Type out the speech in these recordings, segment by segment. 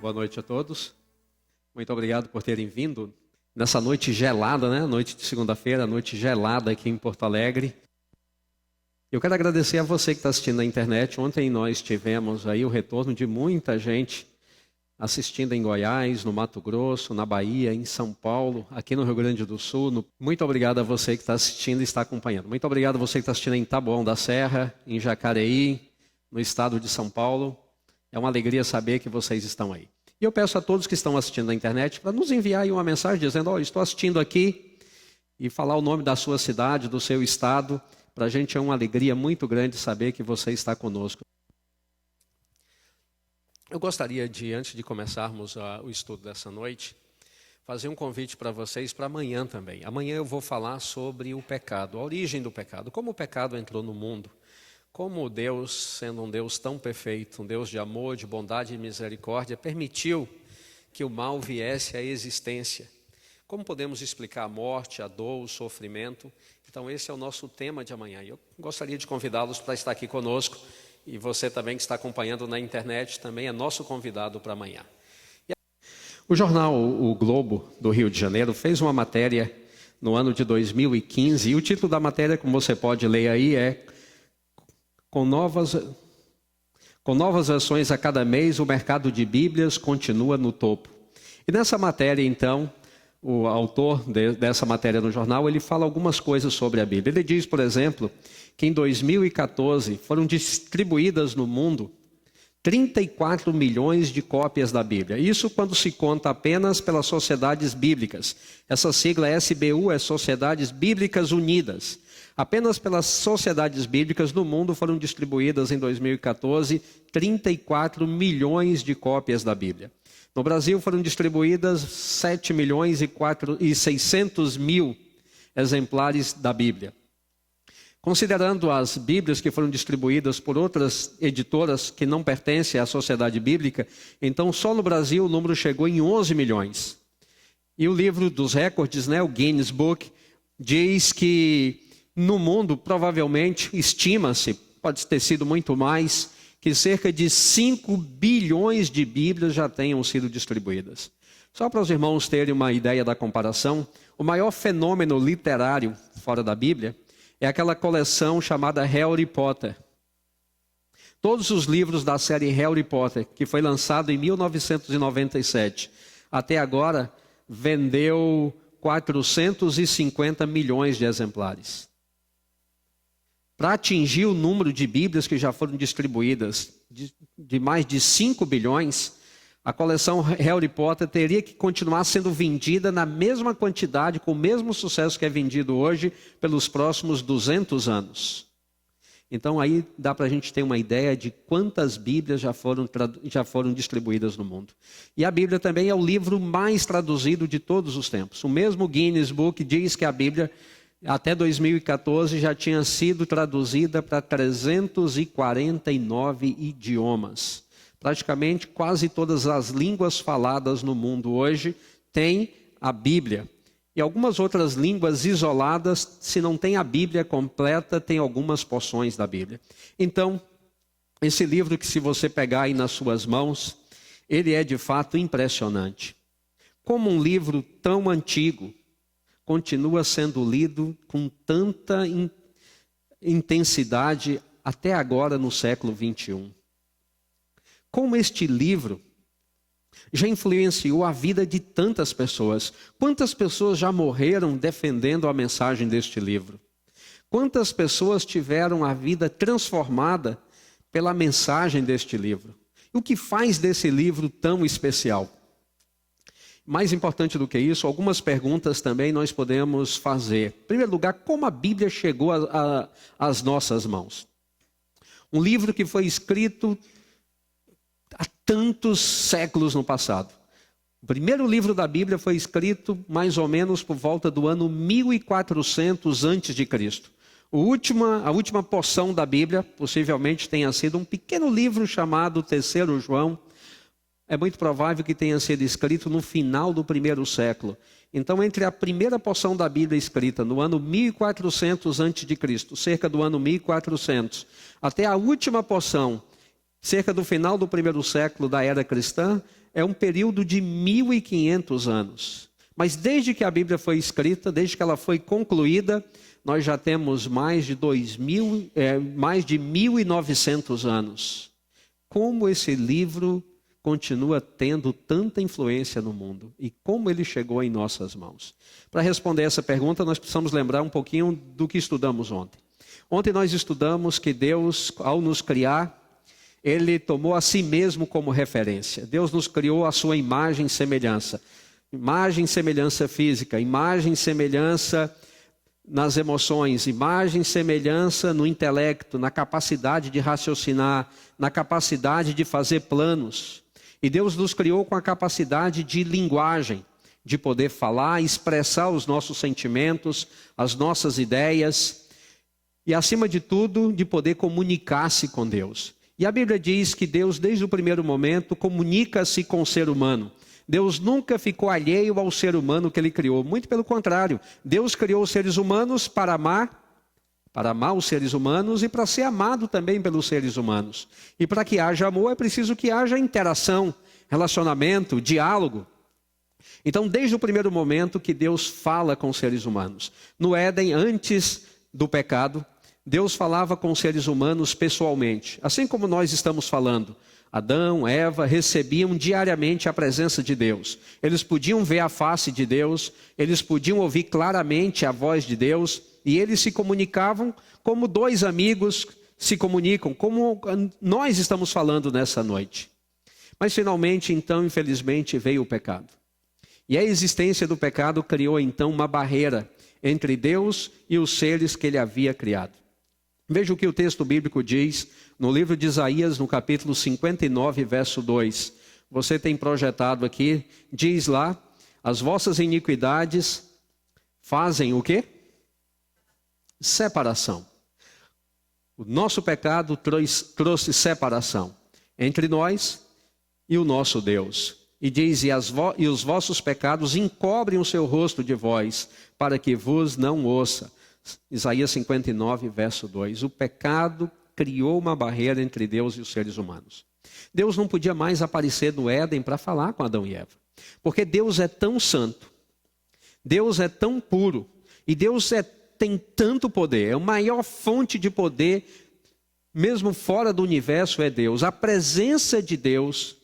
Boa noite a todos. Muito obrigado por terem vindo nessa noite gelada, né? Noite de segunda-feira, noite gelada aqui em Porto Alegre. Eu quero agradecer a você que está assistindo na internet. Ontem nós tivemos aí o retorno de muita gente assistindo em Goiás, no Mato Grosso, na Bahia, em São Paulo, aqui no Rio Grande do Sul. Muito obrigado a você que está assistindo e está acompanhando. Muito obrigado a você que está assistindo em Taboão da Serra, em Jacareí, no estado de São Paulo. É uma alegria saber que vocês estão aí. E eu peço a todos que estão assistindo na internet para nos enviar aí uma mensagem dizendo: olha, estou assistindo aqui, e falar o nome da sua cidade, do seu estado. Para a gente é uma alegria muito grande saber que você está conosco. Eu gostaria de, antes de começarmos o estudo dessa noite, fazer um convite para vocês para amanhã também. Amanhã eu vou falar sobre o pecado, a origem do pecado, como o pecado entrou no mundo. Como Deus, sendo um Deus tão perfeito, um Deus de amor, de bondade e misericórdia, permitiu que o mal viesse à existência. Como podemos explicar a morte, a dor, o sofrimento? Então esse é o nosso tema de amanhã. Eu gostaria de convidá-los para estar aqui conosco. E você também que está acompanhando na internet também é nosso convidado para amanhã. O jornal O Globo do Rio de Janeiro fez uma matéria no ano de 2015. E o título da matéria, como você pode ler aí, é Com novas versões a cada mês, o mercado de Bíblias continua no topo. E nessa matéria, então, o autor dessa matéria no jornal, ele fala algumas coisas sobre a Bíblia. Ele diz, por exemplo, que em 2014 foram distribuídas no mundo 34 milhões de cópias da Bíblia. Isso quando se conta apenas pelas sociedades bíblicas. Essa sigla SBU é Sociedades Bíblicas Unidas. Apenas pelas sociedades bíblicas no mundo foram distribuídas em 2014 34 milhões de cópias da Bíblia. No Brasil foram distribuídas 7 milhões e 600 mil exemplares da Bíblia. Considerando as Bíblias que foram distribuídas por outras editoras que não pertencem à sociedade bíblica, então só no Brasil o número chegou em 11 milhões. E o livro dos recordes, o Guinness Book, diz que no mundo, provavelmente, estima-se, pode ter sido muito mais, que cerca de 5 bilhões de Bíblias já tenham sido distribuídas. Só para os irmãos terem uma ideia da comparação, o maior fenômeno literário fora da Bíblia é aquela coleção chamada Harry Potter. Todos os livros da série Harry Potter, que foi lançado em 1997, até agora vendeu 450 milhões de exemplares. Para atingir o número de Bíblias que já foram distribuídas, de mais de 5 bilhões, a coleção Harry Potter teria que continuar sendo vendida na mesma quantidade, com o mesmo sucesso que é vendido hoje, pelos próximos 200 anos. Então aí dá para a gente ter uma ideia de quantas Bíblias já foram distribuídas no mundo. E a Bíblia também é o livro mais traduzido de todos os tempos. O mesmo Guinness Book diz que a Bíblia, até 2014, já tinha sido traduzida para 349 idiomas. Praticamente quase todas as línguas faladas no mundo hoje têm a Bíblia. E algumas outras línguas isoladas, se não tem a Bíblia completa, tem algumas porções da Bíblia. Então, esse livro que se você pegar aí nas suas mãos, ele é de fato impressionante. Como um livro tão antigo continua sendo lido com tanta intensidade até agora no século 21. Como este livro já influenciou a vida de tantas pessoas. Quantas pessoas já morreram defendendo a mensagem deste livro? Quantas pessoas tiveram a vida transformada pela mensagem deste livro? E o que faz desse livro tão especial? Mais importante do que isso, algumas perguntas também nós podemos fazer. Em primeiro lugar, como a Bíblia chegou às nossas mãos? Um livro que foi escrito há tantos séculos no passado. O primeiro livro da Bíblia foi escrito mais ou menos por volta do ano 1400 a.C. A última porção da Bíblia possivelmente tenha sido um pequeno livro chamado Terceiro João. É muito provável que tenha sido escrito no final do primeiro século. Então, entre a primeira porção da Bíblia escrita no ano 1400 a.C., cerca do ano 1400, até a última porção, cerca do final do primeiro século da era cristã, é um período de 1.500 anos. Mas desde que a Bíblia foi escrita, desde que ela foi concluída, nós já temos mais de 1.900 anos. Como esse livro continua tendo tanta influência no mundo e como ele chegou em nossas mãos? Para responder essa pergunta, nós precisamos lembrar um pouquinho do que estudamos ontem. Ontem nós estudamos que Deus, ao nos criar, Ele tomou a si mesmo como referência. Deus nos criou a sua imagem e semelhança. Imagem e semelhança física, imagem e semelhança nas emoções, imagem e semelhança no intelecto, na capacidade de raciocinar, na capacidade de fazer planos. E Deus nos criou com a capacidade de linguagem, de poder falar, expressar os nossos sentimentos, as nossas ideias e, acima de tudo, de poder comunicar-se com Deus. E a Bíblia diz que Deus, desde o primeiro momento, comunica-se com o ser humano. Deus nunca ficou alheio ao ser humano que Ele criou. Muito pelo contrário, Deus criou os seres humanos para amar os seres humanos e para ser amado também pelos seres humanos. E para que haja amor é preciso que haja interação, relacionamento, diálogo. Então, desde o primeiro momento que Deus fala com os seres humanos. No Éden, antes do pecado, Deus falava com os seres humanos pessoalmente. Assim como nós estamos falando. Adão, Eva recebiam diariamente a presença de Deus. Eles podiam ver a face de Deus, eles podiam ouvir claramente a voz de Deus, e eles se comunicavam como dois amigos se comunicam, como nós estamos falando nessa noite. Mas finalmente, então, infelizmente, veio o pecado. E a existência do pecado criou então uma barreira entre Deus e os seres que Ele havia criado. Veja o que o texto bíblico diz no livro de Isaías, no capítulo 59, verso 2. Você tem projetado aqui, diz lá, as vossas iniquidades fazem o quê? Separação. O nosso pecado trouxe separação entre nós e o nosso Deus. E diz, e os vossos pecados encobrem o seu rosto de vós, para que vos não ouça. Isaías 59, verso 2. O pecado criou uma barreira entre Deus e os seres humanos. Deus não podia mais aparecer no Éden para falar com Adão e Eva. Porque Deus é tão santo, Deus é tão puro, e Deus tem tanto poder, é a maior fonte de poder, mesmo fora do universo, é Deus. A presença de Deus,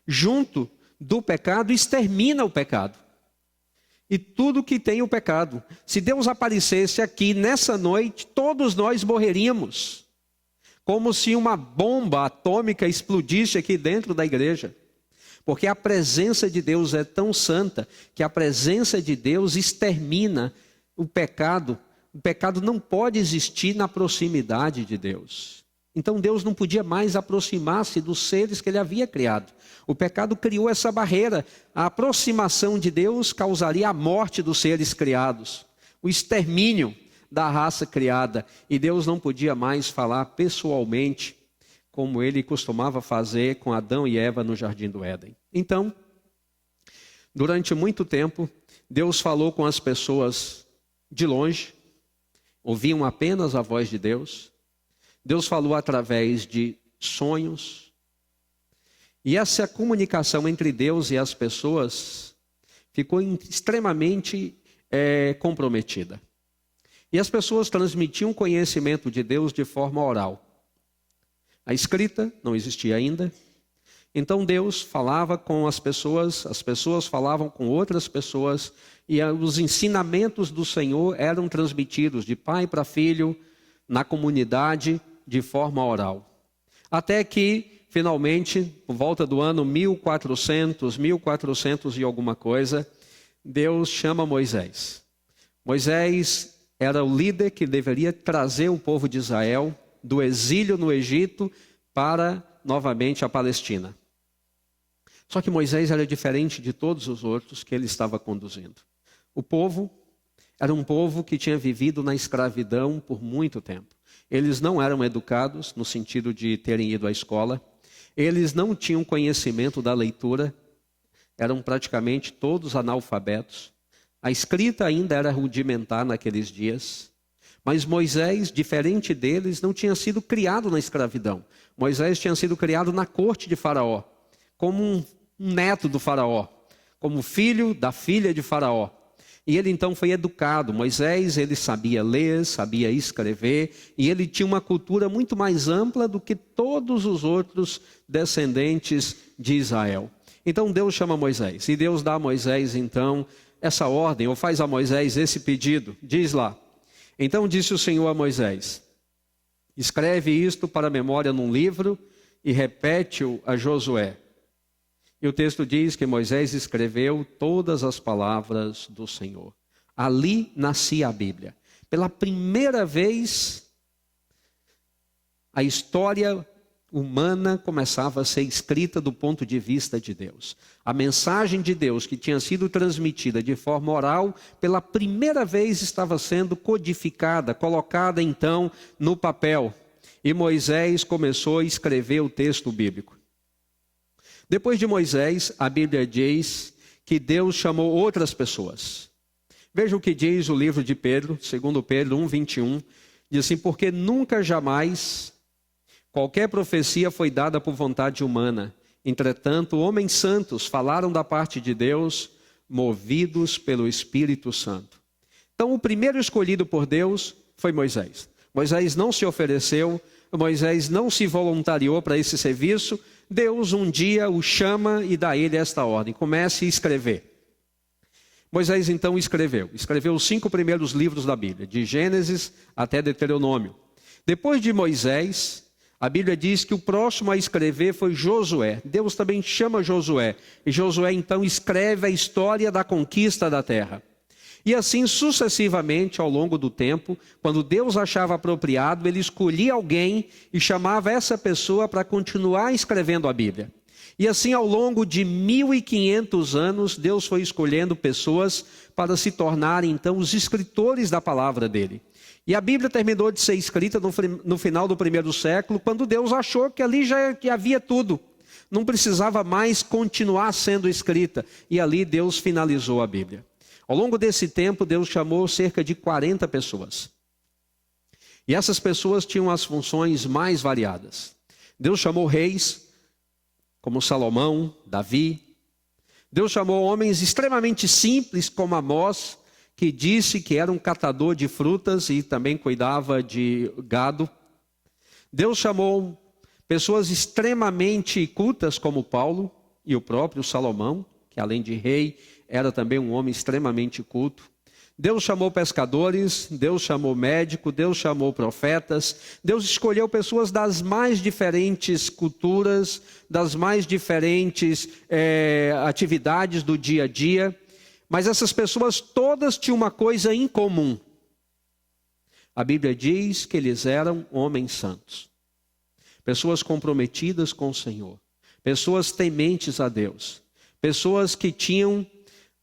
junto do pecado, extermina o pecado. E tudo que tem o pecado. Se Deus aparecesse aqui nessa noite, todos nós morreríamos. Como se uma bomba atômica explodisse aqui dentro da igreja. Porque a presença de Deus é tão santa que a presença de Deus extermina o pecado. O pecado não pode existir na proximidade de Deus. Então Deus não podia mais aproximar-se dos seres que Ele havia criado. O pecado criou essa barreira. A aproximação de Deus causaria a morte dos seres criados, o extermínio da raça criada. E Deus não podia mais falar pessoalmente, como Ele costumava fazer com Adão e Eva no Jardim do Éden. Então, durante muito tempo, Deus falou com as pessoas de longe, ouviam apenas a voz de Deus. Deus falou através de sonhos. E essa comunicação entre Deus e as pessoas ficou extremamente comprometida. E as pessoas transmitiam conhecimento de Deus de forma oral. A escrita não existia ainda. Então Deus falava com as pessoas falavam com outras pessoas, e os ensinamentos do Senhor eram transmitidos de pai para filho, na comunidade, de forma oral. Até que, finalmente, por volta do ano 1400 e alguma coisa, Deus chama Moisés. Moisés era o líder que deveria trazer o povo de Israel do exílio no Egito para, novamente, a Palestina. Só que Moisés era diferente de todos os outros que ele estava conduzindo. O povo era um povo que tinha vivido na escravidão por muito tempo. Eles não eram educados, no sentido de terem ido à escola. Eles não tinham conhecimento da leitura. Eram praticamente todos analfabetos. A escrita ainda era rudimentar naqueles dias. Mas Moisés, diferente deles, não tinha sido criado na escravidão. Moisés tinha sido criado na corte de Faraó, como um neto do Faraó, como filho da filha de Faraó. E ele então foi educado. Moisés, ele sabia ler, sabia escrever, e ele tinha uma cultura muito mais ampla do que todos os outros descendentes de Israel. Então Deus chama Moisés, e Deus dá a Moisés então essa ordem, ou faz a Moisés esse pedido. Diz lá: então disse o Senhor a Moisés: escreve isto para a memória num livro e repete-o a Josué. E o texto diz que Moisés escreveu todas as palavras do Senhor. Ali nascia a Bíblia. Pela primeira vez, a história humana começava a ser escrita do ponto de vista de Deus. A mensagem de Deus que tinha sido transmitida de forma oral, pela primeira vez estava sendo codificada, colocada então no papel. E Moisés começou a escrever o texto bíblico. Depois de Moisés, a Bíblia diz que Deus chamou outras pessoas. Veja o que diz o livro de Pedro, 2 Pedro 1:21, diz assim: porque nunca jamais qualquer profecia foi dada por vontade humana. Entretanto, homens santos falaram da parte de Deus, movidos pelo Espírito Santo. Então, o primeiro escolhido por Deus foi Moisés. Moisés não se ofereceu, Moisés não se voluntariou para esse serviço. Deus um dia o chama e dá a ele esta ordem: comece a escrever. Moisés então escreveu os 5 primeiros livros da Bíblia, de Gênesis até Deuteronômio. Depois de Moisés, a Bíblia diz que o próximo a escrever foi Josué. Deus também chama Josué, e Josué então escreve a história da conquista da terra. E assim sucessivamente ao longo do tempo, quando Deus achava apropriado, ele escolhia alguém e chamava essa pessoa para continuar escrevendo a Bíblia. E assim ao longo de 1500 anos, Deus foi escolhendo pessoas para se tornarem então os escritores da palavra dele. E a Bíblia terminou de ser escrita no final do 1º século, quando Deus achou que ali já havia tudo. Não precisava mais continuar sendo escrita. E ali Deus finalizou a Bíblia. Ao longo desse tempo, Deus chamou cerca de 40 pessoas. E essas pessoas tinham as funções mais variadas. Deus chamou reis, como Salomão, Davi. Deus chamou homens extremamente simples, como Amós, que disse que era um catador de frutas e também cuidava de gado. Deus chamou pessoas extremamente cultas, como Paulo e o próprio Salomão, que além de rei, era também um homem extremamente culto. Deus chamou pescadores, Deus chamou médico, Deus chamou profetas. Deus escolheu pessoas das mais diferentes culturas, das mais diferentes atividades do dia a dia. Mas essas pessoas todas tinham uma coisa em comum. A Bíblia diz que eles eram homens santos. Pessoas comprometidas com o Senhor. Pessoas tementes a Deus. Pessoas que tinham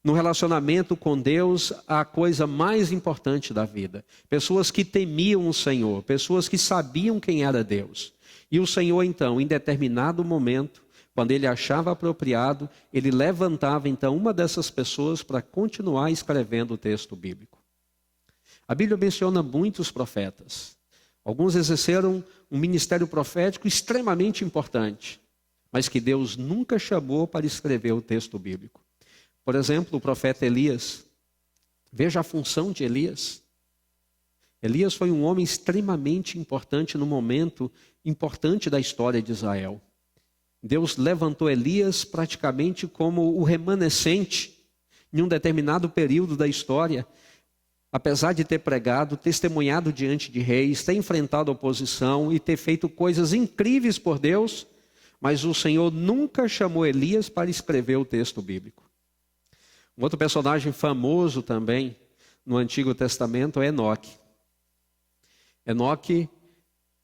no relacionamento com Deus a coisa mais importante da vida. Pessoas que temiam o Senhor. Pessoas que sabiam quem era Deus. E o Senhor então, em determinado momento, quando ele achava apropriado, ele levantava então uma dessas pessoas para continuar escrevendo o texto bíblico. A Bíblia menciona muitos profetas. Alguns exerceram um ministério profético extremamente importante, mas que Deus nunca chamou para escrever o texto bíblico. Por exemplo, o profeta Elias. Veja a função de Elias. Elias foi um homem extremamente importante no momento importante da história de Israel. Deus levantou Elias praticamente como o remanescente em um determinado período da história. Apesar de ter pregado, testemunhado diante de reis, ter enfrentado oposição e ter feito coisas incríveis por Deus, mas o Senhor nunca chamou Elias para escrever o texto bíblico. Um outro personagem famoso também no Antigo Testamento é Enoque. Enoque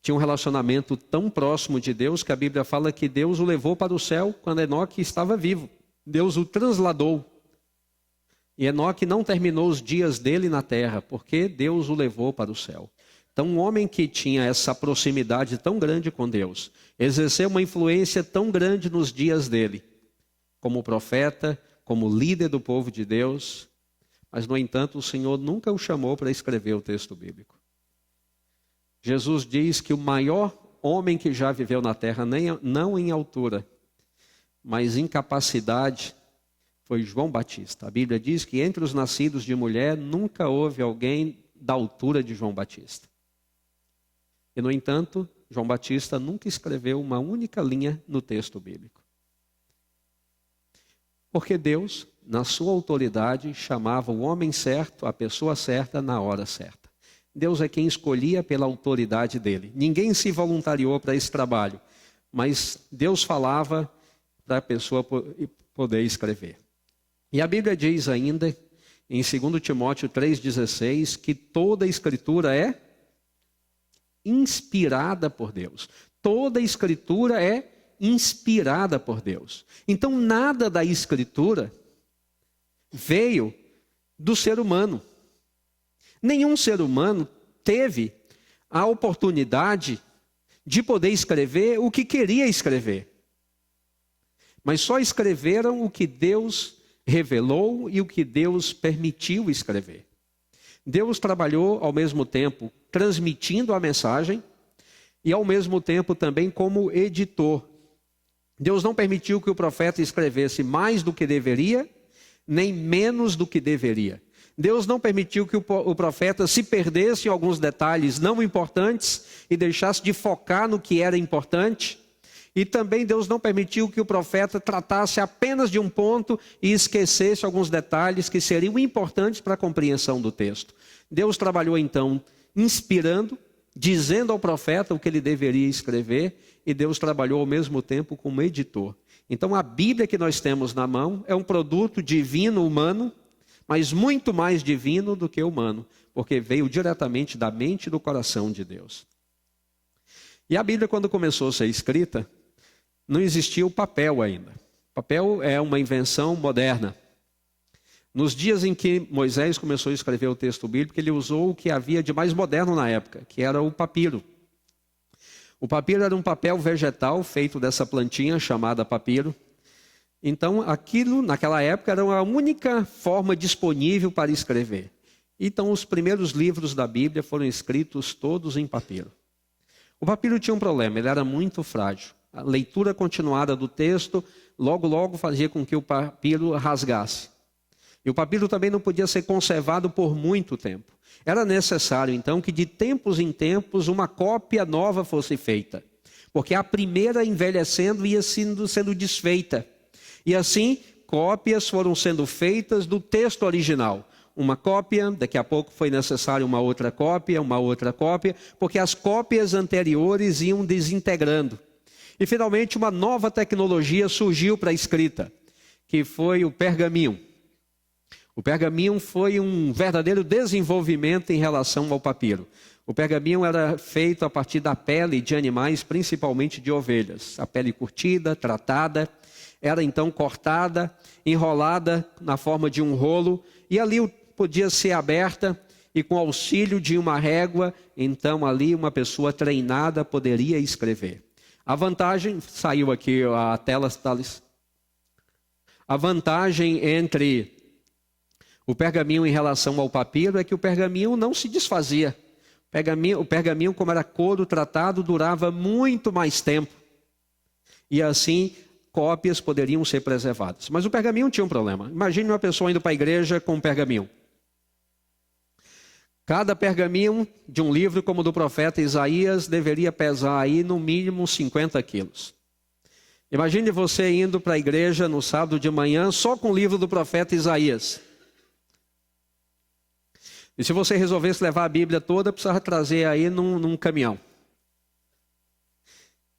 tinha um relacionamento tão próximo de Deus que a Bíblia fala que Deus o levou para o céu quando Enoque estava vivo. Deus o transladou. E Enoque não terminou os dias dele na terra, porque Deus o levou para o céu. Então, um homem que tinha essa proximidade tão grande com Deus, exerceu uma influência tão grande nos dias dele, como profeta, como líder do povo de Deus, mas, no entanto, o Senhor nunca o chamou para escrever o texto bíblico. Jesus diz que o maior homem que já viveu na terra, não em altura, mas em capacidade, foi João Batista. A Bíblia diz que entre os nascidos de mulher, nunca houve alguém da altura de João Batista. E, no entanto, João Batista nunca escreveu uma única linha no texto bíblico. Porque Deus, na sua autoridade, chamava o homem certo, a pessoa certa, na hora certa. Deus é quem escolhia pela autoridade dele. Ninguém se voluntariou para esse trabalho, mas Deus falava para a pessoa poder escrever. E a Bíblia diz ainda, em 2 Timóteo 3,16, que toda a Escritura é inspirada por Deus. Toda a Escritura é inspirada por Deus. Então, nada da Escritura veio do ser humano. Nenhum ser humano teve a oportunidade de poder escrever o que queria escrever. Mas só escreveram o que Deus revelou e o que Deus permitiu escrever. Deus trabalhou ao mesmo tempo transmitindo a mensagem e ao mesmo tempo também como editor. Deus não permitiu que o profeta escrevesse mais do que deveria, nem menos do que deveria. Deus não permitiu que o profeta se perdesse em alguns detalhes não importantes e deixasse de focar no que era importante. E também Deus não permitiu que o profeta tratasse apenas de um ponto e esquecesse alguns detalhes que seriam importantes para a compreensão do texto. Deus trabalhou então inspirando, dizendo ao profeta o que ele deveria escrever, e Deus trabalhou ao mesmo tempo como editor. Então a Bíblia que nós temos na mão é um produto divino humano, mas muito mais divino do que humano, porque veio diretamente da mente e do coração de Deus. E a Bíblia, quando começou a ser escrita, não existia o papel ainda. O papel é uma invenção moderna. Nos dias em que Moisés começou a escrever o texto bíblico, ele usou o que havia de mais moderno na época, que era o papiro. O papiro era um papel vegetal feito dessa plantinha chamada papiro. Então, aquilo, naquela época, era a única forma disponível para escrever. Então, os primeiros livros da Bíblia foram escritos todos em papiro. O papiro tinha um problema, ele era muito frágil. A leitura continuada do texto, logo fazia com que o papiro rasgasse. E o papiro também não podia ser conservado por muito tempo. Era necessário, então, que de tempos em tempos uma cópia nova fosse feita. Porque a primeira, envelhecendo, ia sendo desfeita. E assim, cópias foram sendo feitas do texto original. Uma cópia, daqui a pouco foi necessário uma outra cópia, porque as cópias anteriores iam desintegrando. E finalmente uma nova tecnologia surgiu para a escrita, que foi o pergaminho. O pergaminho foi um verdadeiro desenvolvimento em relação ao papiro. O pergaminho era feito a partir da pele de animais, principalmente de ovelhas. A pele curtida, tratada, era então cortada, enrolada na forma de um rolo, e ali podia ser aberta, e com auxílio de uma régua, então ali uma pessoa treinada poderia escrever. A vantagem, saiu aqui a tela, Thales. A vantagem entre o pergaminho em relação ao papiro é que o pergaminho não se desfazia. O pergaminho, como era couro tratado, durava muito mais tempo. E assim, cópias poderiam ser preservadas. Mas o pergaminho tinha um problema. Imagine uma pessoa indo para a igreja com um pergaminho. Cada pergaminho de um livro como o do profeta Isaías deveria pesar aí no mínimo 50 quilos. Imagine você indo para a igreja no sábado de manhã só com o livro do profeta Isaías. E se você resolvesse levar a Bíblia toda, precisava trazer aí num caminhão.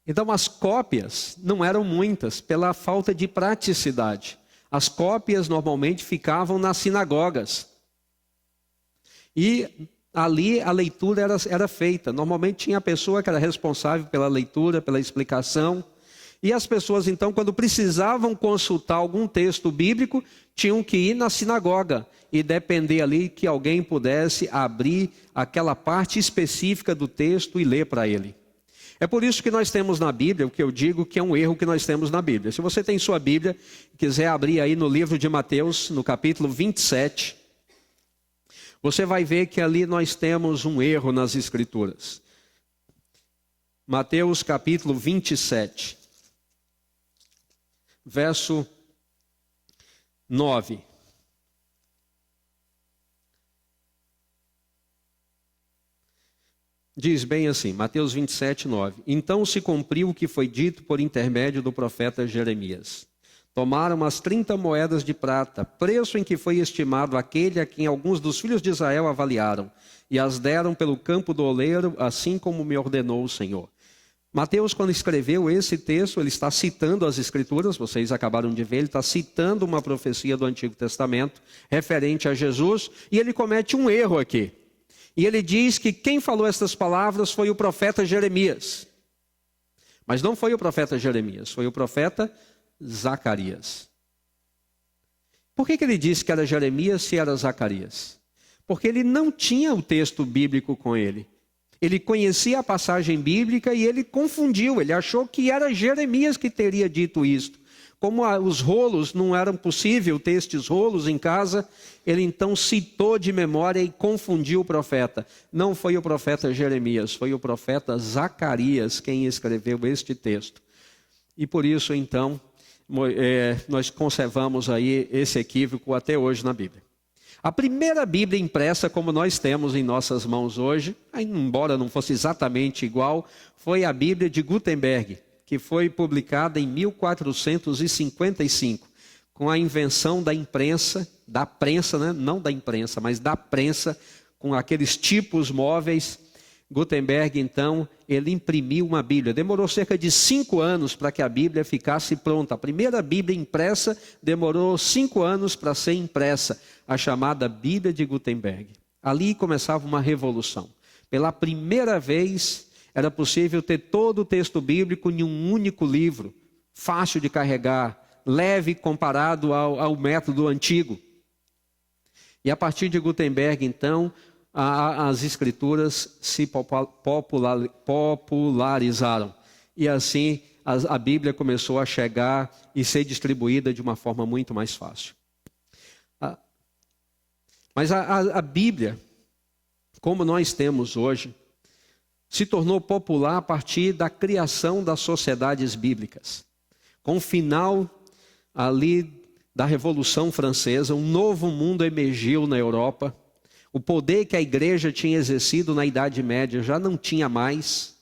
Então as cópias não eram muitas pela falta de praticidade. As cópias normalmente ficavam nas sinagogas. E ali a leitura era feita. Normalmente tinha a pessoa que era responsável pela leitura, pela explicação. E as pessoas então, quando precisavam consultar algum texto bíblico, tinham que ir na sinagoga e depender ali que alguém pudesse abrir aquela parte específica do texto e ler para ele. É por isso que nós temos na Bíblia, o que eu digo que é um erro que nós temos na Bíblia. Se você tem sua Bíblia, quiser abrir aí no livro de Mateus, no capítulo 27, você vai ver que ali nós temos um erro nas Escrituras. Mateus capítulo 27, verso 9. Diz bem assim, Mateus 27, 9. Então se cumpriu o que foi dito por intermédio do profeta Jeremias. Tomaram as 30 moedas de prata, preço em que foi estimado aquele a quem alguns dos filhos de Israel avaliaram, e as deram pelo campo do oleiro, assim como me ordenou o Senhor. Mateus, quando escreveu esse texto, ele está citando as Escrituras, vocês acabaram de ver, ele está citando uma profecia do Antigo Testamento, referente a Jesus, e ele comete um erro aqui. E ele diz que quem falou essas palavras foi o profeta Jeremias. Mas não foi o profeta Jeremias, foi o profeta Zacarias. Por que ele disse que era Jeremias se era Zacarias? Porque ele não tinha o texto bíblico com ele. Ele conhecia a passagem bíblica e ele confundiu, ele achou que era Jeremias que teria dito isto. Como os rolos não eram possível ter estes rolos em casa, ele então citou de memória e confundiu o profeta. Não foi o profeta Jeremias, foi o profeta Zacarias quem escreveu este texto. E por isso então, nós conservamos aí esse equívoco até hoje na Bíblia. A primeira Bíblia impressa, como nós temos em nossas mãos hoje, embora não fosse exatamente igual, foi a Bíblia de Gutenberg, que foi publicada em 1455, com a invenção da imprensa, da prensa, né? Não da imprensa, mas da prensa, com aqueles tipos móveis. Gutenberg, então, ele imprimiu uma Bíblia. Demorou cerca de 5 anos para que a Bíblia ficasse pronta. A primeira Bíblia impressa demorou 5 anos para ser impressa, a chamada Bíblia de Gutenberg. Ali começava uma revolução. Pela primeira vez, era possível ter todo o texto bíblico em um único livro, fácil de carregar, leve comparado ao método antigo. E a partir de Gutenberg, então, as escrituras se popularizaram. E assim a Bíblia começou a chegar e ser distribuída de uma forma muito mais fácil. Mas a Bíblia, como nós temos hoje, se tornou popular a partir da criação das sociedades bíblicas. Com o final ali da Revolução Francesa, um novo mundo emergiu na Europa. O poder que a igreja tinha exercido na Idade Média já não tinha mais.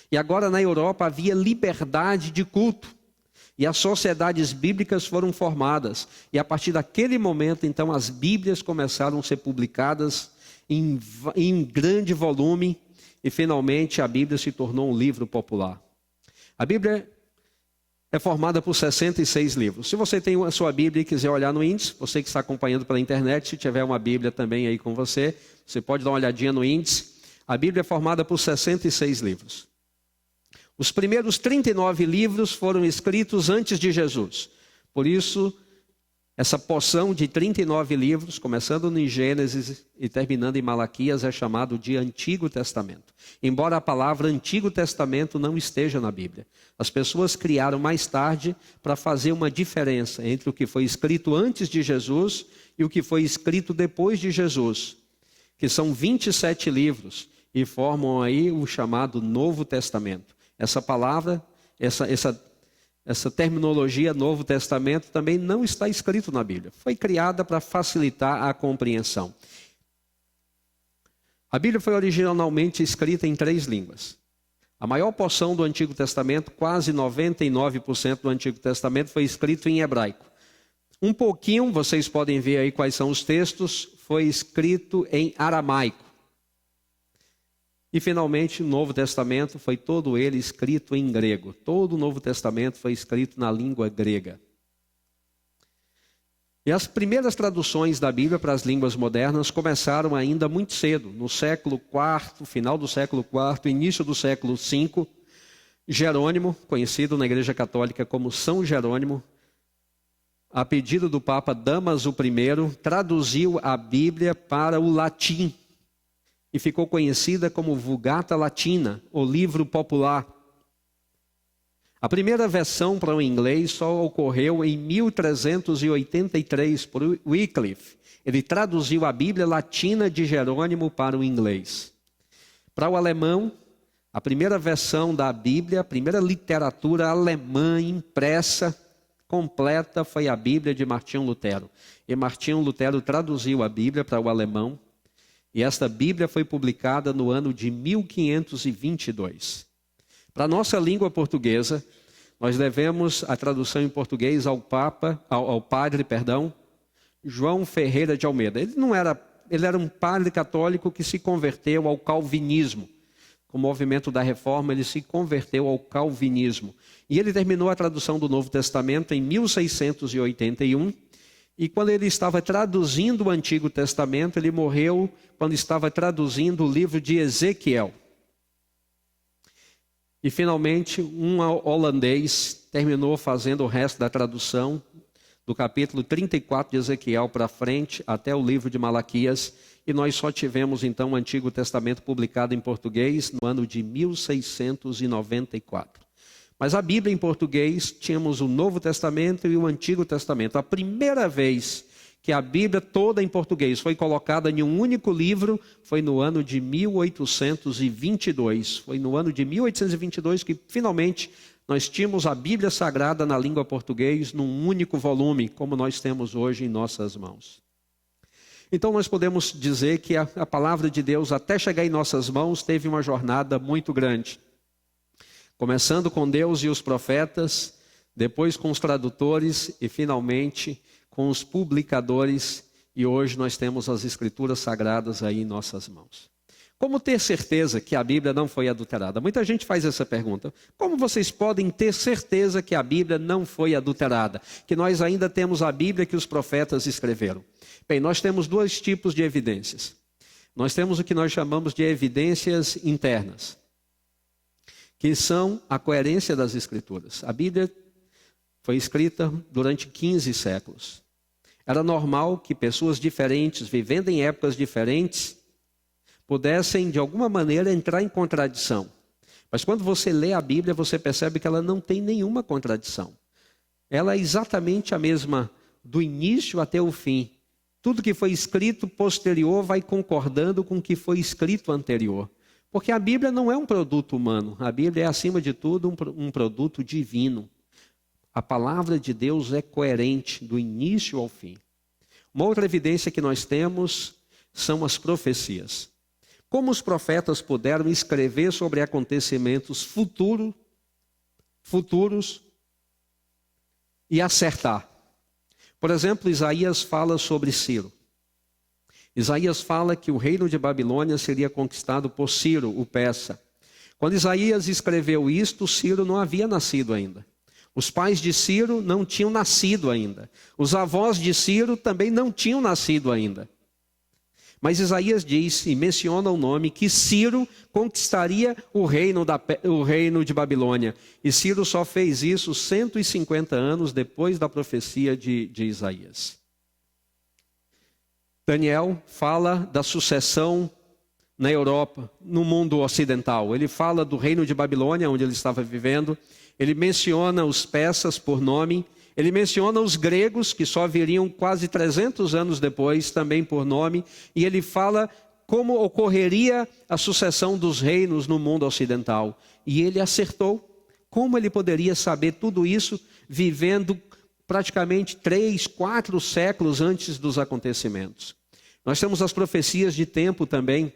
E agora na Europa havia liberdade de culto. E as sociedades bíblicas foram formadas. E a partir daquele momento, então, as Bíblias começaram a ser publicadas em grande volume. E finalmente a Bíblia se tornou um livro popular. A Bíblia é formada por 66 livros. Se você tem a sua Bíblia e quiser olhar no índice, você que está acompanhando pela internet, se tiver uma Bíblia também aí com você, você pode dar uma olhadinha no índice. A Bíblia é formada por 66 livros. Os primeiros 39 livros foram escritos antes de Jesus. Por isso, essa porção de 39 livros, começando no Gênesis e terminando em Malaquias, é chamado de Antigo Testamento. Embora a palavra Antigo Testamento não esteja na Bíblia. As pessoas criaram mais tarde para fazer uma diferença entre o que foi escrito antes de Jesus e o que foi escrito depois de Jesus, que são 27 livros e formam aí o chamado Novo Testamento. Essa palavra, essa terminologia Novo Testamento também não está escrito na Bíblia. Foi criada para facilitar a compreensão. A Bíblia foi originalmente escrita em 3 línguas. A maior porção do Antigo Testamento, quase 99% do Antigo Testamento, foi escrito em hebraico. Um pouquinho, vocês podem ver aí quais são os textos, foi escrito em aramaico. E finalmente o Novo Testamento foi todo ele escrito em grego. Todo o Novo Testamento foi escrito na língua grega. E as primeiras traduções da Bíblia para as línguas modernas começaram ainda muito cedo, no século IV, final do século IV, início do século V. Jerônimo, conhecido na Igreja Católica como São Jerônimo, a pedido do Papa Damaso I, traduziu a Bíblia para o latim e ficou conhecida como Vulgata Latina, o livro popular. A primeira versão para o inglês só ocorreu em 1383 por Wycliffe. Ele traduziu a Bíblia Latina de Jerônimo para o inglês. Para o alemão, A primeira versão da Bíblia, a primeira literatura alemã impressa, completa, foi a Bíblia de Martinho Lutero. E Martinho Lutero traduziu a Bíblia para o alemão. E esta Bíblia foi publicada no ano de 1522. Para a nossa língua portuguesa, nós devemos a tradução em português ao padre João Ferreira de Almeida. Ele era um padre católico que se converteu ao calvinismo. Com o movimento da Reforma, ele se converteu ao calvinismo. E ele terminou a tradução do Novo Testamento em 1681. E quando ele estava traduzindo o Antigo Testamento, ele morreu quando estava traduzindo o livro de Ezequiel. E finalmente, um holandês terminou fazendo o resto da tradução do capítulo 34 de Ezequiel para frente, até o livro de Malaquias. E nós só tivemos então o Antigo Testamento publicado em português no ano de 1694. Mas a Bíblia em português, tínhamos o Novo Testamento e o Antigo Testamento. A primeira vez que a Bíblia toda em português foi colocada em um único livro foi no ano de 1822. Foi no ano de 1822 que finalmente nós tínhamos a Bíblia Sagrada na língua portuguesa num único volume, como nós temos hoje em nossas mãos. Então nós podemos dizer que a palavra de Deus, até chegar em nossas mãos, teve uma jornada muito grande. Começando com Deus e os profetas, depois com os tradutores e finalmente com os publicadores. E hoje nós temos as Escrituras Sagradas aí em nossas mãos. Como ter certeza que a Bíblia não foi adulterada? Muita gente faz essa pergunta. Como vocês podem ter certeza que a Bíblia não foi adulterada? Que nós ainda temos a Bíblia que os profetas escreveram? Bem, nós temos dois tipos de evidências. Nós temos o que nós chamamos de evidências internas, que são a coerência das Escrituras. A Bíblia foi escrita durante 15 séculos. Era normal que pessoas diferentes, vivendo em épocas diferentes, pudessem, de alguma maneira, entrar em contradição. Mas quando você lê a Bíblia, você percebe que ela não tem nenhuma contradição. Ela é exatamente a mesma do início até o fim. Tudo que foi escrito posterior vai concordando com o que foi escrito anterior. Porque a Bíblia não é um produto humano. A Bíblia é, acima de tudo, um produto divino. A palavra de Deus é coerente do início ao fim. Uma outra evidência que nós temos são as profecias. Como os profetas puderam escrever sobre acontecimentos futuros e acertar. Por exemplo, Isaías fala sobre Ciro. Isaías fala que o reino de Babilônia seria conquistado por Ciro, o persa. Quando Isaías escreveu isto, Ciro não havia nascido ainda. Os pais de Ciro não tinham nascido ainda. Os avós de Ciro também não tinham nascido ainda. Mas Isaías diz e menciona o nome que Ciro conquistaria o reino de Babilônia. E Ciro só fez isso 150 anos depois da profecia de Isaías. Daniel fala da sucessão na Europa, no mundo ocidental. Ele fala do reino de Babilônia, onde ele estava vivendo. Ele menciona os persas por nome. Ele menciona os gregos, que só viriam quase 300 anos depois, também por nome. E ele fala como ocorreria a sucessão dos reinos no mundo ocidental. E ele acertou. Como ele poderia saber tudo isso vivendo praticamente 3, 4 séculos antes dos acontecimentos? Nós temos as profecias de tempo também.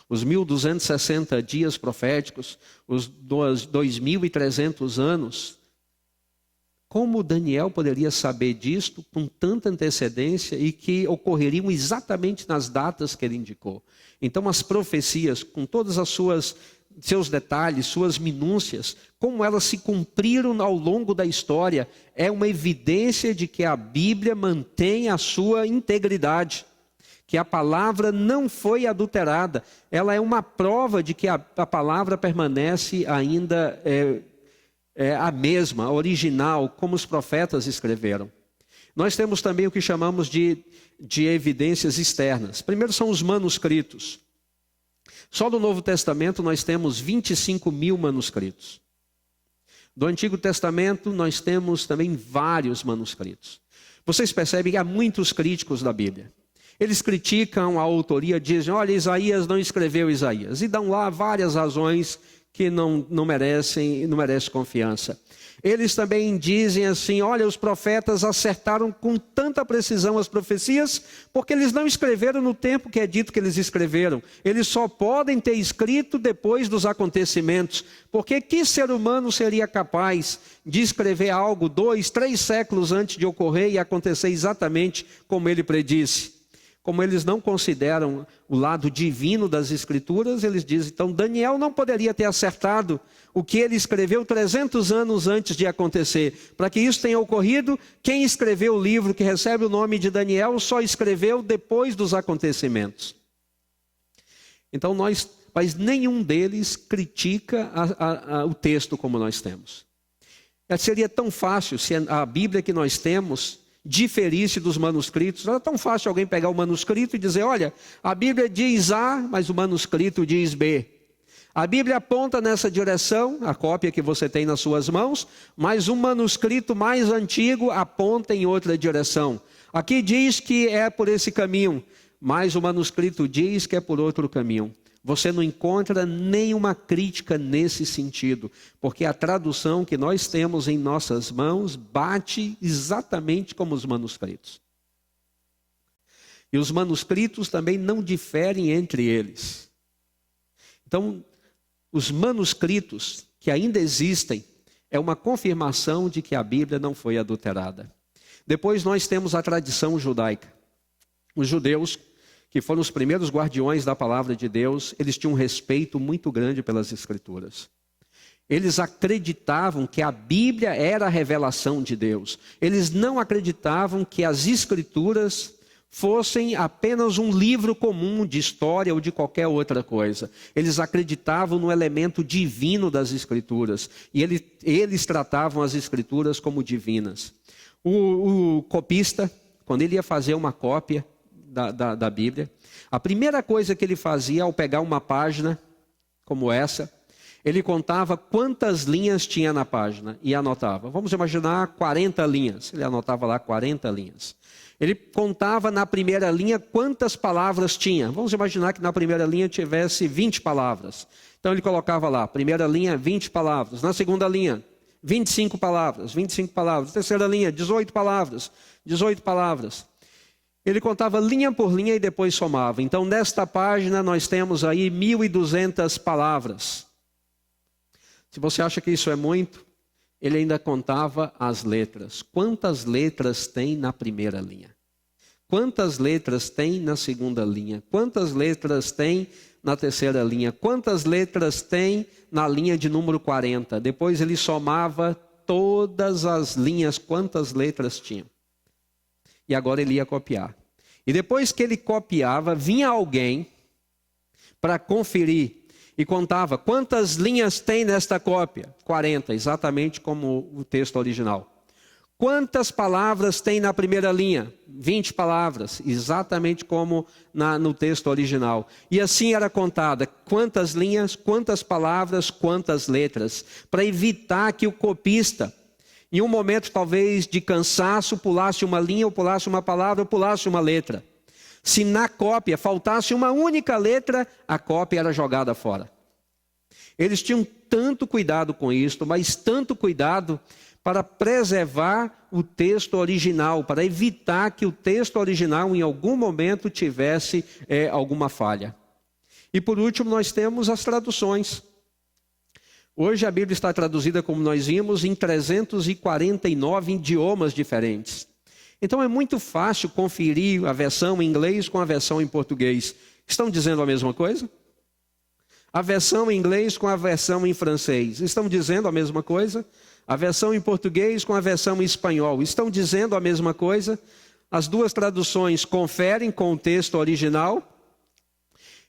Os 1260 dias proféticos, os 2300 anos. Como Daniel poderia saber disto com tanta antecedência e que ocorreriam exatamente nas datas que ele indicou? Então as profecias, com todas as seus detalhes, suas minúcias, como elas se cumpriram ao longo da história, é uma evidência de que a Bíblia mantém a sua integridade, que a palavra não foi adulterada. Ela é uma prova de que a palavra permanece ainda a mesma, a original, como os profetas escreveram. Nós temos também o que chamamos de evidências externas. Primeiro são os manuscritos. Só do Novo Testamento nós temos 25 mil manuscritos. Do Antigo Testamento nós temos também vários manuscritos. Vocês percebem que há muitos críticos da Bíblia. Eles criticam a autoria, dizem, olha, Isaías não escreveu Isaías. E dão lá várias razões que não merecem confiança. Eles também dizem assim, olha, os profetas acertaram com tanta precisão as profecias, porque eles não escreveram no tempo que é dito que eles escreveram. Eles só podem ter escrito depois dos acontecimentos, porque que ser humano seria capaz de escrever algo 2, 3 séculos antes de ocorrer e acontecer exatamente como ele predisse? Como eles não consideram o lado divino das Escrituras, eles dizem, então Daniel não poderia ter acertado o que ele escreveu 300 anos antes de acontecer. Para que isso tenha ocorrido, quem escreveu o livro que recebe o nome de Daniel só escreveu depois dos acontecimentos. Então mas nenhum deles critica o texto como nós temos. Seria tão fácil se a Bíblia que nós temos diferisse dos manuscritos. Era tão fácil alguém pegar o manuscrito e dizer, olha, a Bíblia diz A, mas o manuscrito diz B. A Bíblia aponta nessa direção, a cópia que você tem nas suas mãos, mas um manuscrito mais antigo aponta em outra direção. Aqui diz que é por esse caminho, mas o manuscrito diz que é por outro caminho. Você não encontra nenhuma crítica nesse sentido, porque a tradução que nós temos em nossas mãos bate exatamente como os manuscritos. E os manuscritos também não diferem entre eles. Então, os manuscritos que ainda existem é uma confirmação de que a Bíblia não foi adulterada. Depois nós temos a tradição judaica. Os judeus, que foram os primeiros guardiões da palavra de Deus, eles tinham um respeito muito grande pelas Escrituras. Eles acreditavam que a Bíblia era a revelação de Deus. Eles não acreditavam que as Escrituras fossem apenas um livro comum de história ou de qualquer outra coisa. Eles acreditavam no elemento divino das Escrituras. E eles tratavam as Escrituras como divinas. O copista, quando ele ia fazer uma cópia da Bíblia, a primeira coisa que ele fazia ao pegar uma página como essa, ele contava quantas linhas tinha na página e anotava. Vamos imaginar 40 linhas. Ele anotava lá 40 linhas. Ele contava na primeira linha quantas palavras tinha. Vamos imaginar que na primeira linha tivesse 20 palavras. Então ele colocava lá, primeira linha, 20 palavras. Na segunda linha, 25 palavras, 25 palavras. Terceira linha, 18 palavras, 18 palavras. Ele contava linha por linha e depois somava. Então, nesta página, nós temos aí 1.200 palavras. Se você acha que isso é muito, ele ainda contava as letras. Quantas letras tem na primeira linha? Quantas letras tem na segunda linha? Quantas letras tem na terceira linha? Quantas letras tem na linha de número 40? Depois ele somava todas as linhas, quantas letras tinham. E agora ele ia copiar. E depois que ele copiava, vinha alguém para conferir e contava quantas linhas tem nesta cópia. 40, exatamente como o texto original. Quantas palavras tem na primeira linha? 20 palavras, exatamente como no texto original. E assim era contada quantas linhas, quantas palavras, quantas letras, para evitar que o copista, em um momento talvez de cansaço, pulasse uma linha, ou pulasse uma palavra, ou pulasse uma letra. Se na cópia faltasse uma única letra, a cópia era jogada fora. Eles tinham tanto cuidado com isso, mas tanto cuidado para preservar o texto original, para evitar que o texto original em algum momento tivesse alguma falha. E por último nós temos as traduções. Hoje a Bíblia está traduzida, como nós vimos, em 349 idiomas diferentes. Então é muito fácil conferir a versão em inglês com a versão em português. Estão dizendo a mesma coisa? A versão em inglês com a versão em francês. Estão dizendo a mesma coisa? A versão em português com a versão em espanhol. Estão dizendo a mesma coisa? As duas traduções conferem com o texto original.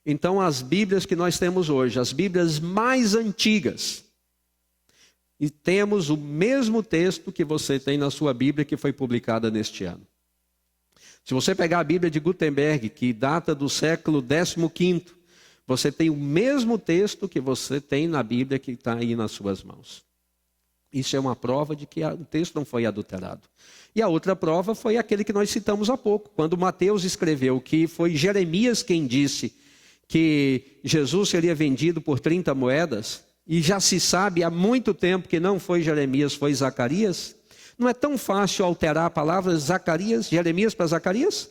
Então as Bíblias que nós temos hoje, as Bíblias mais antigas, e temos o mesmo texto que você tem na sua Bíblia que foi publicada neste ano. Se você pegar a Bíblia de Gutenberg, que data do século 15º, você tem o mesmo texto que você tem na Bíblia que está aí nas suas mãos. Isso é uma prova de que o texto não foi adulterado. E a outra prova foi aquele que nós citamos há pouco, quando Mateus escreveu que foi Jeremias quem disse que Jesus seria vendido por 30 moedas, e já se sabe há muito tempo que não foi Jeremias, foi Zacarias. Não é tão fácil alterar a palavra Jeremias para Zacarias?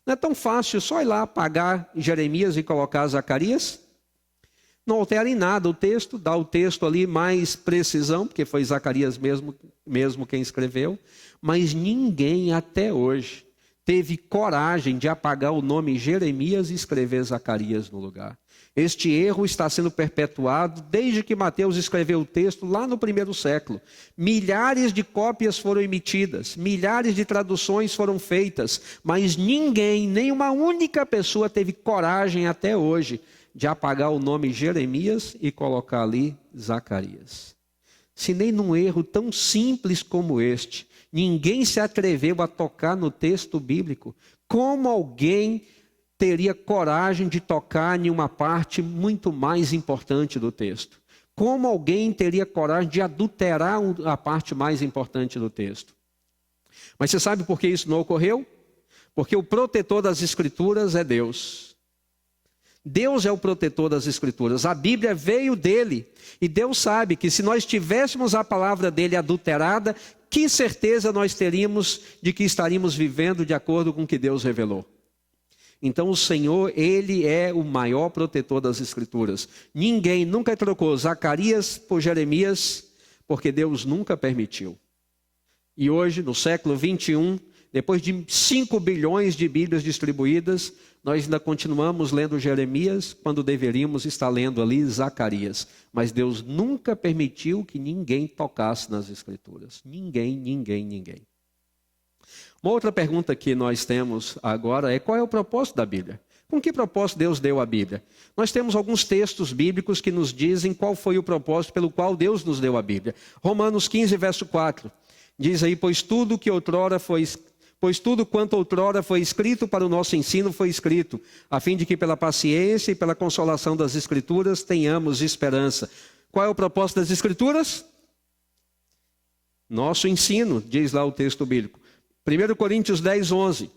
Não é tão fácil só ir lá apagar Jeremias e colocar Zacarias? Não altera em nada o texto, dá o texto ali mais precisão, porque foi Zacarias mesmo quem escreveu, mas ninguém até hoje teve coragem de apagar o nome Jeremias e escrever Zacarias no lugar. Este erro está sendo perpetuado desde que Mateus escreveu o texto lá no primeiro século. Milhares de cópias foram emitidas, milhares de traduções foram feitas, mas ninguém, nem uma única pessoa teve coragem até hoje de apagar o nome Jeremias e colocar ali Zacarias. Se nem num erro tão simples como este, ninguém se atreveu a tocar no texto bíblico, como alguém teria coragem de tocar em uma parte muito mais importante do texto? Como alguém teria coragem de adulterar a parte mais importante do texto? Mas você sabe por que isso não ocorreu? Porque o protetor das Escrituras é Deus. Deus é o protetor das Escrituras, a Bíblia veio dele, e Deus sabe que se nós tivéssemos a palavra dele adulterada, que certeza nós teríamos de que estaríamos vivendo de acordo com o que Deus revelou. Então o Senhor, ele é o maior protetor das Escrituras. Ninguém nunca trocou Zacarias por Jeremias, porque Deus nunca permitiu. E hoje, no século 21, depois de 5 bilhões de Bíblias distribuídas, nós ainda continuamos lendo Jeremias, quando deveríamos estar lendo ali Zacarias. Mas Deus nunca permitiu que ninguém tocasse nas Escrituras. Ninguém. Uma outra pergunta que nós temos agora é: qual é o propósito da Bíblia? Com que propósito Deus deu a Bíblia? Nós temos alguns textos bíblicos que nos dizem qual foi o propósito pelo qual Deus nos deu a Bíblia. Romanos 15, verso 4. Diz aí: pois tudo quanto outrora foi escrito para o nosso ensino foi escrito, a fim de que pela paciência e pela consolação das Escrituras tenhamos esperança. Qual é o propósito das Escrituras? Nosso ensino, diz lá o texto bíblico. 1 Coríntios 10, 11.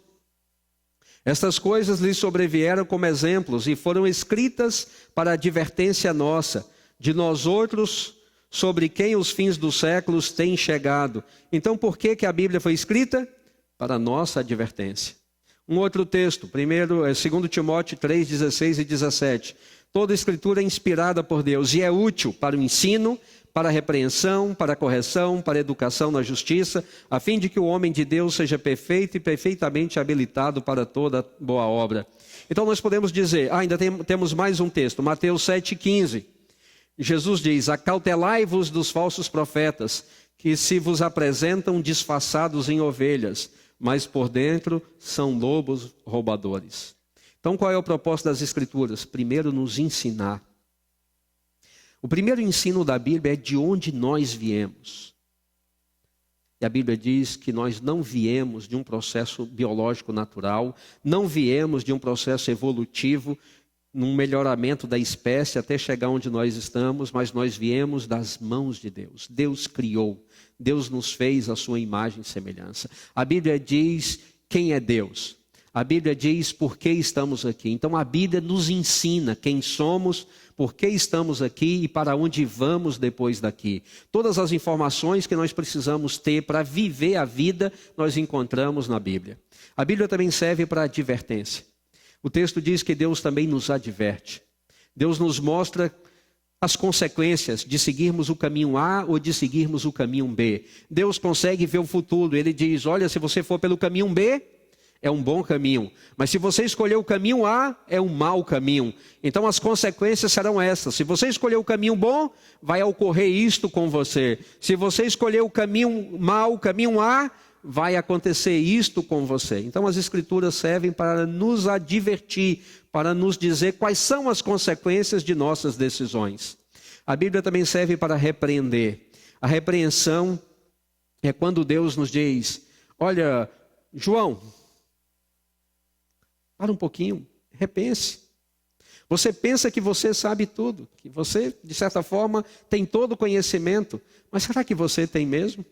Estas coisas lhes sobrevieram como exemplos e foram escritas para advertência nossa, de nós outros, sobre quem os fins dos séculos têm chegado. Então por que a Bíblia foi escrita? Para a nossa advertência. Um outro texto, 2 Timóteo 3, 16 e 17. Toda escritura é inspirada por Deus e é útil para o ensino, para a repreensão, para a correção, para a educação na justiça, a fim de que o homem de Deus seja perfeito e perfeitamente habilitado para toda boa obra. Então nós podemos dizer, ainda temos mais um texto, Mateus 7,15. Jesus diz: acautelai-vos dos falsos profetas, que se vos apresentam disfarçados em ovelhas, mas por dentro são lobos roubadores. Então qual é o propósito das Escrituras? Primeiro, nos ensinar. O primeiro ensino da Bíblia é de onde nós viemos. E a Bíblia diz que nós não viemos de um processo biológico natural, não viemos de um processo evolutivo, num melhoramento da espécie até chegar onde nós estamos, mas nós viemos das mãos de Deus. Deus criou, Deus nos fez a sua imagem e semelhança. A Bíblia diz quem é Deus. A Bíblia diz por que estamos aqui. Então a Bíblia nos ensina quem somos, por que estamos aqui e para onde vamos depois daqui. Todas as informações que nós precisamos ter para viver a vida, nós encontramos na Bíblia. A Bíblia também serve para advertência. O texto diz que Deus também nos adverte. Deus nos mostra as consequências de seguirmos o caminho A ou de seguirmos o caminho B. Deus consegue ver o futuro. Ele diz: olha, se você for pelo caminho B, é um bom caminho. Mas se você escolher o caminho A, é um mau caminho. Então as consequências serão essas. Se você escolher o caminho bom, vai ocorrer isto com você. Se você escolher o caminho mau, o caminho A, vai acontecer isto com você. Então as Escrituras servem para nos advertir, para nos dizer quais são as consequências de nossas decisões. A Bíblia também serve para repreender. A repreensão é quando Deus nos diz: olha, João, para um pouquinho, repense. Você pensa que você sabe tudo, que você, de certa forma, tem todo o conhecimento. Mas será que você tem mesmo?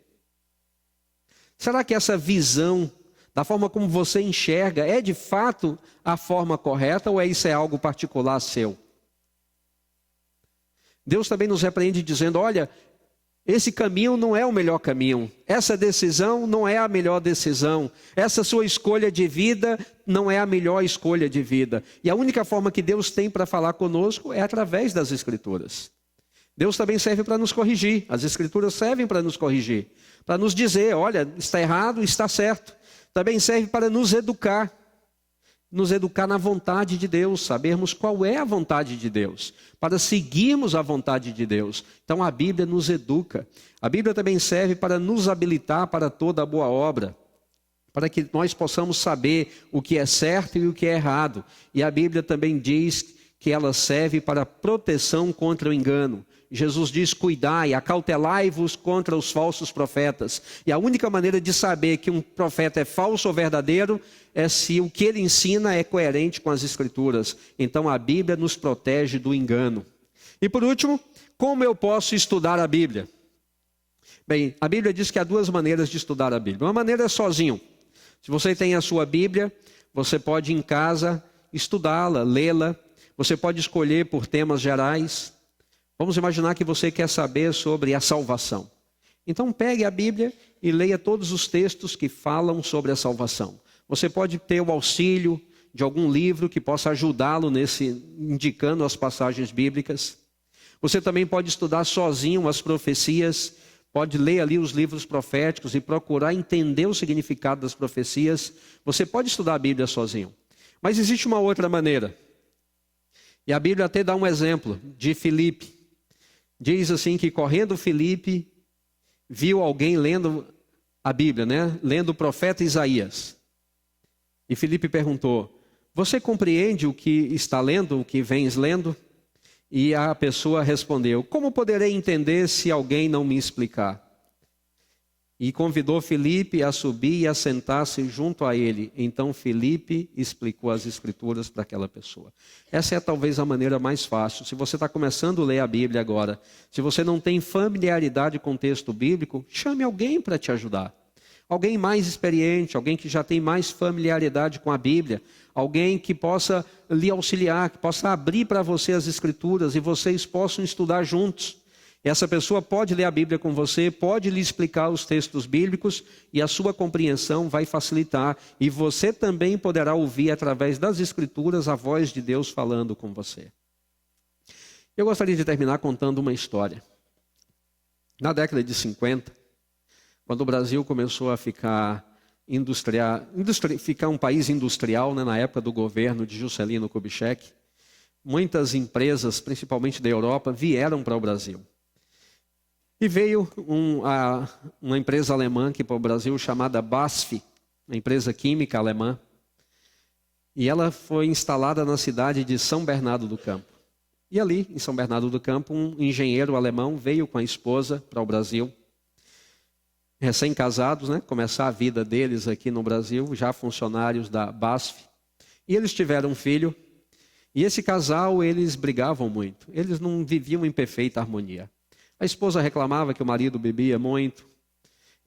Será que essa visão, da forma como você enxerga, é de fato a forma correta ou isso é algo particular seu? Deus também nos repreende dizendo, olha, esse caminho não é o melhor caminho, essa decisão não é a melhor decisão, essa sua escolha de vida não é a melhor escolha de vida. E a única forma que Deus tem para falar conosco é através das Escrituras. Deus também serve para nos corrigir, as Escrituras servem para nos corrigir, para nos dizer, olha, está errado, está certo. Também serve para nos educar na vontade de Deus, sabermos qual é a vontade de Deus, para seguirmos a vontade de Deus. Então a Bíblia nos educa. A Bíblia também serve para nos habilitar para toda a boa obra, para que nós possamos saber o que é certo e o que é errado. E a Bíblia também diz que ela serve para proteção contra o engano. Jesus diz, cuidai, acautelai-vos contra os falsos profetas. E a única maneira de saber que um profeta é falso ou verdadeiro é se o que ele ensina é coerente com as Escrituras. Então a Bíblia nos protege do engano. E por último, como eu posso estudar a Bíblia? Bem, a Bíblia diz que há duas maneiras de estudar a Bíblia. Uma maneira é sozinho. Se você tem a sua Bíblia, você pode em casa estudá-la, lê-la. Você pode escolher por temas gerais. Vamos imaginar que você quer saber sobre a salvação. Então pegue a Bíblia e leia todos os textos que falam sobre a salvação. Você pode ter o auxílio de algum livro que possa ajudá-lo indicando as passagens bíblicas. Você também pode estudar sozinho as profecias, pode ler ali os livros proféticos e procurar entender o significado das profecias. Você pode estudar a Bíblia sozinho. Mas existe uma outra maneira. E a Bíblia até dá um exemplo de Filipe. Diz assim que correndo Filipe viu alguém lendo a Bíblia, lendo o profeta Isaías. E Filipe perguntou, você compreende o que está lendo, o que vens lendo? E a pessoa respondeu, como poderei entender se alguém não me explicar? E convidou Filipe a subir e a sentar-se junto a ele. Então Filipe explicou as Escrituras para aquela pessoa. Essa é talvez a maneira mais fácil. Se você está começando a ler a Bíblia agora, se você não tem familiaridade com o texto bíblico, chame alguém para te ajudar. Alguém mais experiente, alguém que já tem mais familiaridade com a Bíblia, alguém que possa lhe auxiliar, que possa abrir para você as Escrituras e vocês possam estudar juntos. Essa pessoa pode ler a Bíblia com você, pode lhe explicar os textos bíblicos e a sua compreensão vai facilitar. E você também poderá ouvir através das Escrituras a voz de Deus falando com você. Eu gostaria de terminar contando uma história. Na década de 50, quando o Brasil começou a ficar um país industrial, na época do governo de Juscelino Kubitschek, muitas empresas, principalmente da Europa, vieram para o Brasil. E veio uma empresa alemã aqui para o Brasil chamada BASF, uma empresa química alemã. E ela foi instalada na cidade de São Bernardo do Campo. E ali, em São Bernardo do Campo, um engenheiro alemão veio com a esposa para o Brasil. Recém-casados, começar a vida deles aqui no Brasil, já funcionários da BASF. E eles tiveram um filho. E esse casal, eles brigavam muito. Eles não viviam em perfeita harmonia. A esposa reclamava que o marido bebia muito.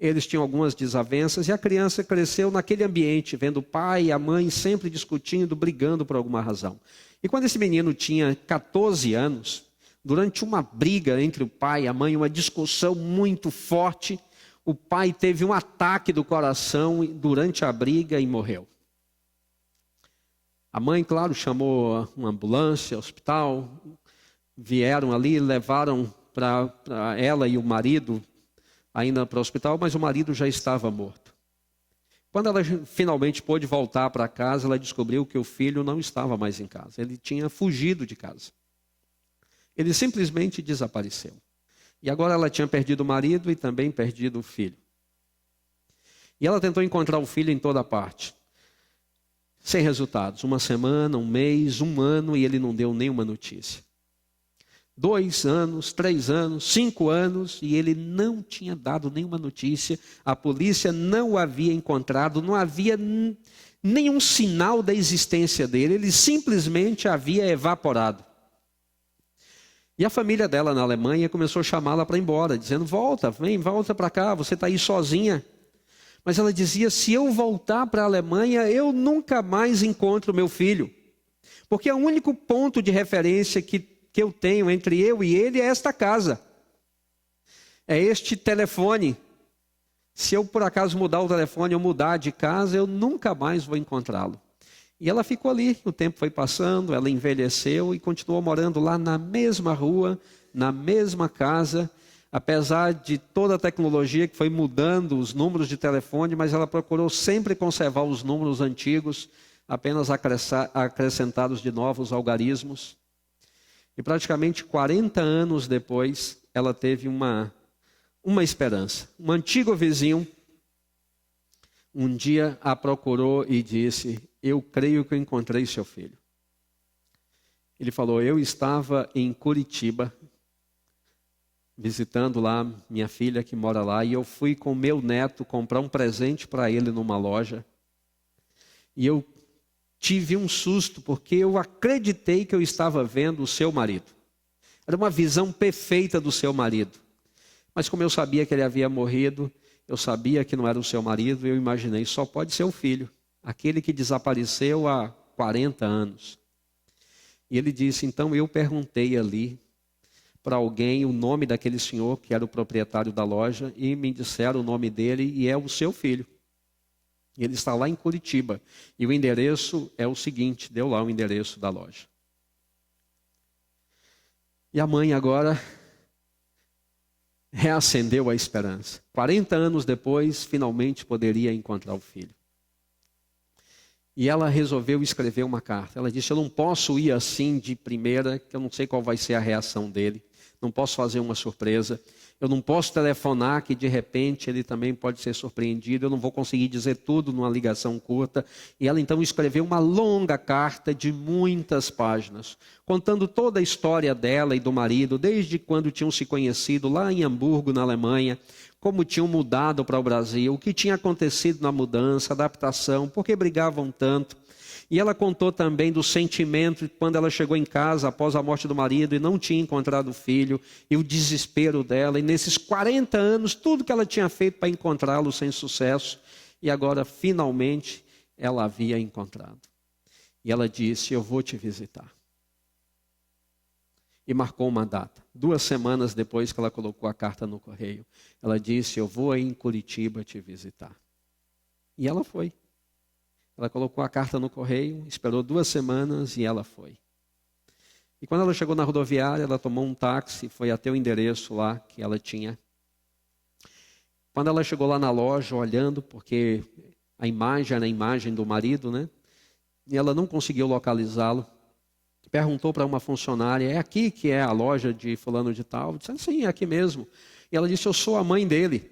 Eles tinham algumas desavenças e a criança cresceu naquele ambiente, vendo o pai e a mãe sempre discutindo, brigando por alguma razão. E quando esse menino tinha 14 anos, durante uma briga entre o pai e a mãe, uma discussão muito forte, o pai teve um ataque do coração durante a briga e morreu. A mãe, claro, chamou uma ambulância, hospital, vieram ali, levaram para ela e o marido ainda para o hospital, mas o marido já estava morto. Quando ela finalmente pôde voltar para casa, ela descobriu que o filho não estava mais em casa. Ele tinha fugido de casa. Ele simplesmente desapareceu. E agora ela tinha perdido o marido e também perdido o filho. E ela tentou encontrar o filho em toda parte. Sem resultados. Uma semana, um mês, um ano e ele não deu nenhuma notícia. 2 anos, 3 anos, 5 anos, e ele não tinha dado nenhuma notícia, a polícia não o havia encontrado, não havia nenhum sinal da existência dele, ele simplesmente havia evaporado. E a família dela na Alemanha começou a chamá-la para ir embora, dizendo, volta, vem, volta para cá, você está aí sozinha. Mas ela dizia, se eu voltar para a Alemanha, eu nunca mais encontro meu filho. Porque o único ponto de referência que eu tenho entre eu e ele é esta casa. É este telefone. Se eu por acaso mudar o telefone ou mudar de casa, eu nunca mais vou encontrá-lo. E ela ficou ali, o tempo foi passando, ela envelheceu e continuou morando lá na mesma rua, na mesma casa, apesar de toda a tecnologia que foi mudando os números de telefone, mas ela procurou sempre conservar os números antigos, apenas acrescentados de novos algarismos. E praticamente 40 anos depois, ela teve uma esperança. Um antigo vizinho, um dia a procurou e disse, eu creio que eu encontrei seu filho. Ele falou, eu estava em Curitiba, visitando lá minha filha que mora lá, e eu fui com meu neto comprar um presente para ele numa loja. E eu tive um susto, porque eu acreditei que eu estava vendo o seu marido. Era uma visão perfeita do seu marido. Mas como eu sabia que ele havia morrido, eu sabia que não era o seu marido, eu imaginei, só pode ser o filho, aquele que desapareceu há 40 anos. E ele disse, então eu perguntei ali para alguém o nome daquele senhor, que era o proprietário da loja, e me disseram o nome dele, e é o seu filho. E ele está lá em Curitiba. E o endereço é o seguinte, deu lá o endereço da loja. E a mãe agora reacendeu a esperança. 40 anos depois, finalmente poderia encontrar o filho. E ela resolveu escrever uma carta. Ela disse, eu não posso ir assim de primeira, que eu não sei qual vai ser a reação dele. Não posso fazer uma surpresa. Eu não posso telefonar, que de repente ele também pode ser surpreendido. Eu não vou conseguir dizer tudo numa ligação curta. E ela então escreveu uma longa carta de muitas páginas, contando toda a história dela e do marido, desde quando tinham se conhecido lá em Hamburgo, na Alemanha, como tinham mudado para o Brasil, o que tinha acontecido na mudança, adaptação, por que brigavam tanto. E ela contou também do sentimento quando ela chegou em casa após a morte do marido e não tinha encontrado o filho, e o desespero dela, e nesses 40 anos, tudo que ela tinha feito para encontrá-lo sem sucesso, e agora finalmente ela havia encontrado. E ela disse, eu vou te visitar. E marcou uma data. 2 semanas depois que ela colocou a carta no correio, ela disse, eu vou aí em Curitiba te visitar. E ela foi. Ela colocou a carta no correio, esperou 2 semanas e ela foi. E quando ela chegou na rodoviária, ela tomou um táxi, foi até o endereço lá que ela tinha. Quando ela chegou lá na loja, olhando, porque a imagem era a imagem do marido, né? E ela não conseguiu localizá-lo. Perguntou para uma funcionária, é aqui que é a loja de fulano de tal? Disse, sim, é aqui mesmo. E ela disse, eu sou a mãe dele.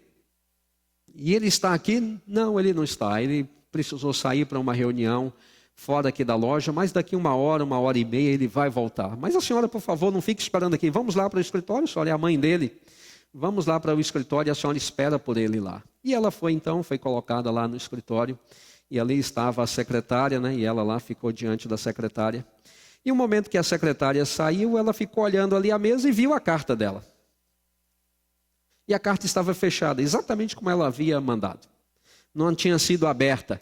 E ele está aqui? Não, ele não está. Ele precisou sair para uma reunião fora aqui da loja, mas daqui 1 hora e meia ele vai voltar. Mas a senhora, por favor, não fique esperando aqui. Vamos lá para o escritório, a senhora é a mãe dele. Vamos lá para o escritório e a senhora espera por ele lá. E ela foi então, foi colocada lá no escritório. E ali estava a secretária, né? E ela lá ficou diante da secretária. E no momento que a secretária saiu, ela ficou olhando ali a mesa e viu a carta dela. E a carta estava fechada, exatamente como ela havia mandado. Não tinha sido aberta.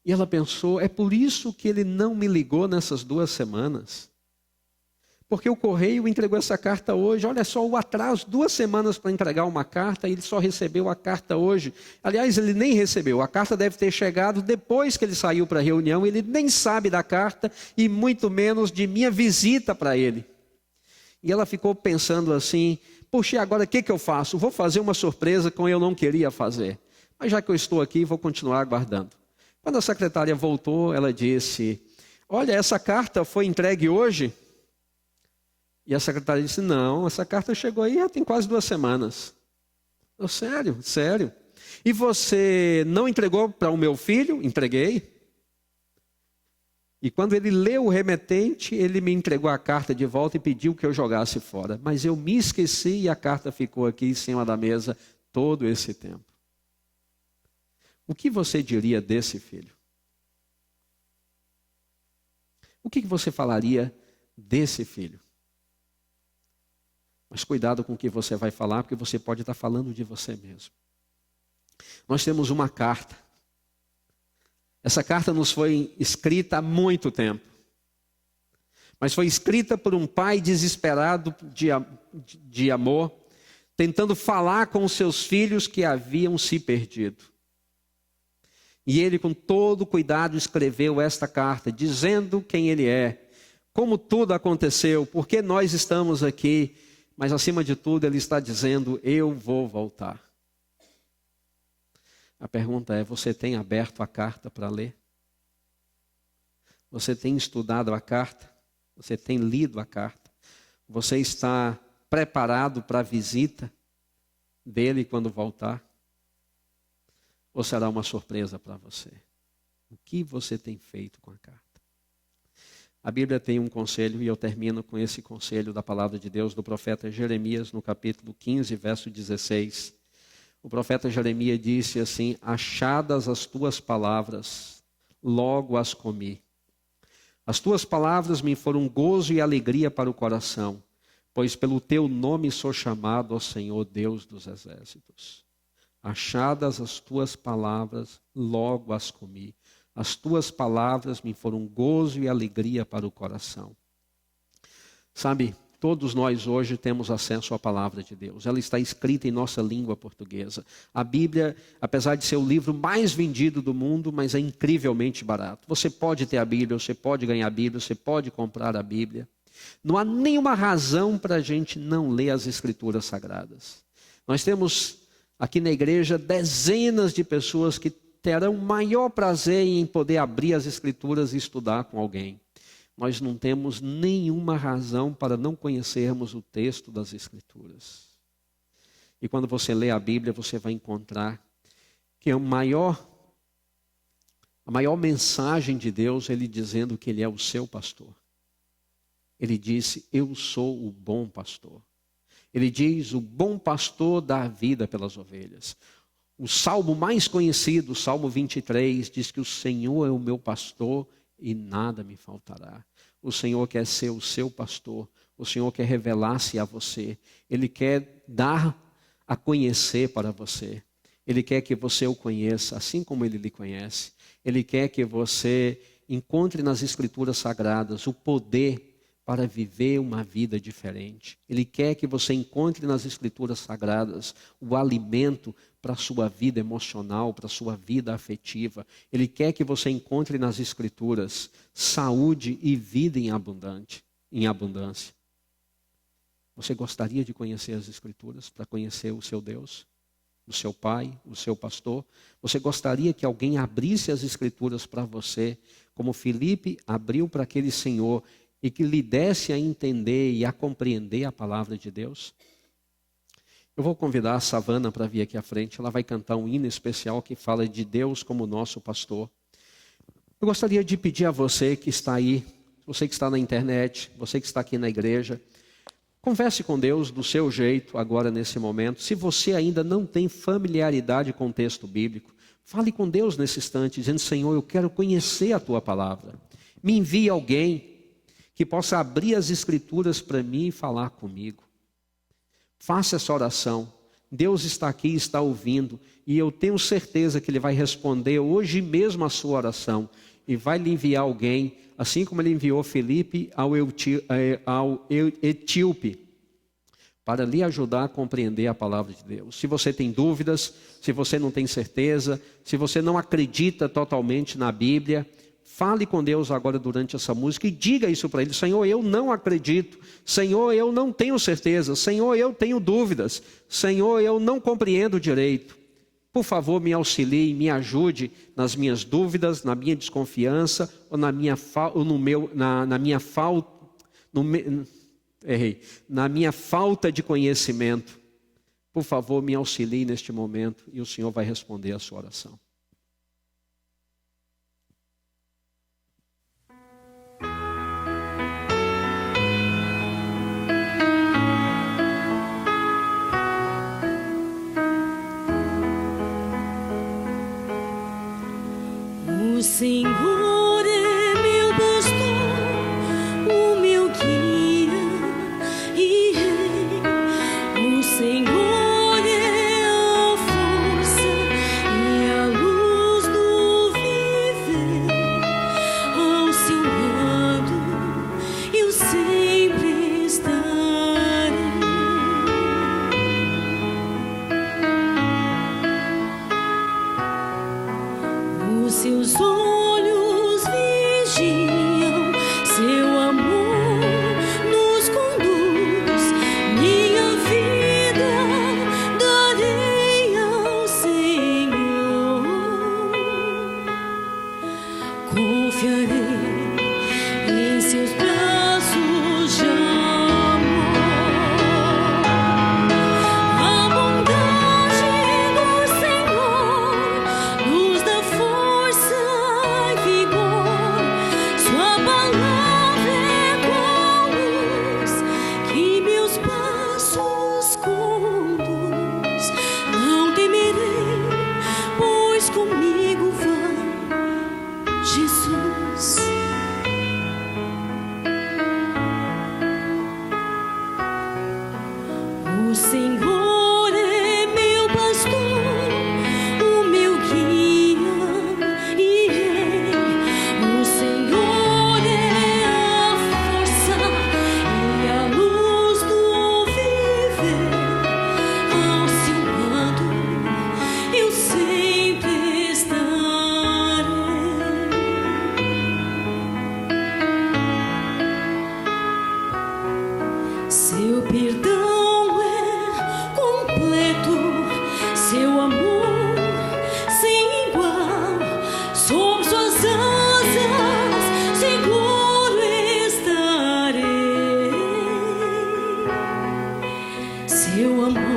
E ela pensou, é por isso que ele não me ligou nessas 2 semanas. Porque o correio entregou essa carta hoje. Olha só o atraso, 2 semanas para entregar uma carta, e ele só recebeu a carta hoje. Aliás, ele nem recebeu. A carta deve ter chegado depois que ele saiu para a reunião. Ele nem sabe da carta e muito menos de minha visita para ele. E ela ficou pensando assim, puxa, agora o que eu faço? Vou fazer uma surpresa como eu não queria fazer. Mas já que eu estou aqui, vou continuar aguardando. Quando a secretária voltou, ela disse, olha, essa carta foi entregue hoje? E a secretária disse, não, essa carta chegou aí já tem quase 2 semanas. Eu, sério, sério. E você não entregou para o meu filho? Entreguei. E quando ele leu o remetente, ele me entregou a carta de volta e pediu que eu jogasse fora. Mas eu me esqueci e a carta ficou aqui em cima da mesa todo esse tempo. O que você diria desse filho? O que você falaria desse filho? Mas cuidado com o que você vai falar, porque você pode estar falando de você mesmo. Nós temos uma carta. Essa carta nos foi escrita há muito tempo. Mas foi escrita por um pai desesperado de amor, tentando falar com os seus filhos que haviam se perdido. E ele, com todo cuidado, escreveu esta carta, dizendo quem ele é, como tudo aconteceu, por que nós estamos aqui, mas acima de tudo ele está dizendo, eu vou voltar. A pergunta é, você tem aberto a carta para ler? Você tem estudado a carta? Você tem lido a carta? Você está preparado para a visita dele quando voltar? Ou será uma surpresa para você? O que você tem feito com a carta? A Bíblia tem um conselho, e eu termino com esse conselho da palavra de Deus, do profeta Jeremias, no capítulo 15, verso 16. O profeta Jeremias disse assim, achadas as tuas palavras, logo as comi. As tuas palavras me foram gozo e alegria para o coração, pois pelo teu nome sou chamado, ó Senhor Deus dos exércitos. Achadas as tuas palavras, logo as comi. As tuas palavras me foram gozo e alegria para o coração. Sabe, todos nós hoje temos acesso à palavra de Deus. Ela está escrita em nossa língua portuguesa. A Bíblia, apesar de ser o livro mais vendido do mundo, mas é incrivelmente barato. Você pode ter a Bíblia, você pode ganhar a Bíblia, você pode comprar a Bíblia. Não há nenhuma razão para a gente não ler as Escrituras Sagradas. Nós temos aqui na igreja dezenas de pessoas que terão maior prazer em poder abrir as Escrituras e estudar com alguém. Nós não temos nenhuma razão para não conhecermos o texto das Escrituras. E quando você lê a Bíblia, você vai encontrar que a maior mensagem de Deus, ele dizendo que ele é o seu pastor. Ele disse, eu sou o bom pastor. Ele diz, o bom pastor dá a vida pelas ovelhas. O salmo mais conhecido, o Salmo 23, diz que o Senhor é o meu pastor e nada me faltará. O Senhor quer ser o seu pastor, o Senhor quer revelar-se a você. Ele quer dar a conhecer para você. Ele quer que você o conheça, assim como ele lhe conhece. Ele quer que você encontre nas Escrituras Sagradas o poder para viver uma vida diferente. Ele quer que você encontre nas Escrituras Sagradas o alimento para a sua vida emocional, para a sua vida afetiva. Ele quer que você encontre nas Escrituras saúde e vida em abundância. Você gostaria de conhecer as Escrituras para conhecer o seu Deus, o seu Pai, o seu pastor? Você gostaria que alguém abrisse as Escrituras para você, como Filipe abriu para aquele senhor, e que lhe desse a entender e a compreender a palavra de Deus? Eu vou convidar a Savana para vir aqui à frente. Ela vai cantar um hino especial que fala de Deus como nosso pastor. Eu gostaria de pedir a você que está aí, você que está na internet, você que está aqui na igreja, converse com Deus do seu jeito agora nesse momento. Se você ainda não tem familiaridade com o texto bíblico, fale com Deus nesse instante, dizendo, Senhor, eu quero conhecer a Tua palavra. Me envie alguém que possa abrir as Escrituras para mim e falar comigo. Faça essa oração. Deus está aqui, está ouvindo, e eu tenho certeza que Ele vai responder hoje mesmo a sua oração, e vai lhe enviar alguém, assim como Ele enviou Filipe ao etíope, para lhe ajudar a compreender a palavra de Deus. Se você tem dúvidas, se você não tem certeza, se você não acredita totalmente na Bíblia, fale com Deus agora durante essa música e diga isso para Ele. Senhor, eu não acredito. Senhor, eu não tenho certeza. Senhor, eu tenho dúvidas. Senhor, eu não compreendo direito. Por favor, me auxilie, me ajude nas minhas dúvidas, na minha desconfiança ou na minha falta de conhecimento. Por favor, me auxilie neste momento e o Senhor vai responder a sua oração. O Senhor é meu pastor, o meu guia e rei. O Senhor é a força e a luz do viver. Ao seu lado eu sempre estarei. Os seus olhos vigiam, seu amor nos conduz. Minha vida darei ao Senhor. Confiarei em seus braços de amor. A bondade do Senhor nos dá força e vigor. Sua palavra é qual luz que meus passos conduz. Não temerei, pois comigo vai Jesus. O Senhor é meu pastor, o meu guia e rei. O Senhor é a força e a luz do viver. Ao seu lado eu sempre estarei. Seu perdão é completo, seu amor sem igual. Sob suas asas seguro estarei. Seu amor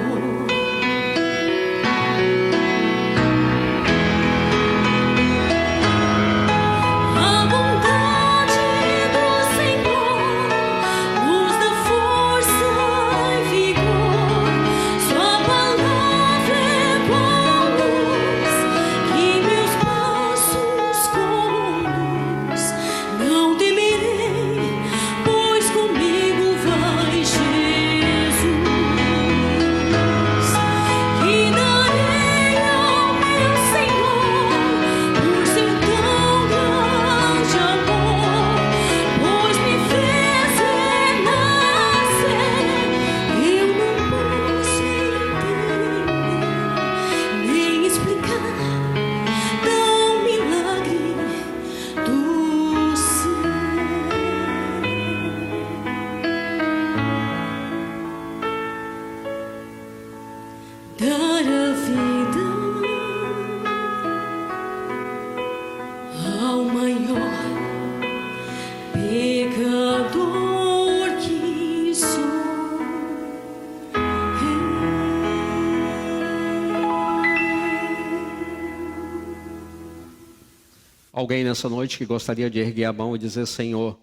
a bondade do Senhor nos dá força e vigor. Sua palavra é qual luz que meus passos conduz. Não temerei, pois comigo vai Jesus. Que darei ao meu Senhor por seu tão grande amor, pois me fez renascer. Eu não posso entender nem explicar tão milagre do céu. Dar a vida ao maior pecador que sou. Alguém nessa noite que gostaria de erguer a mão e dizer: Senhor,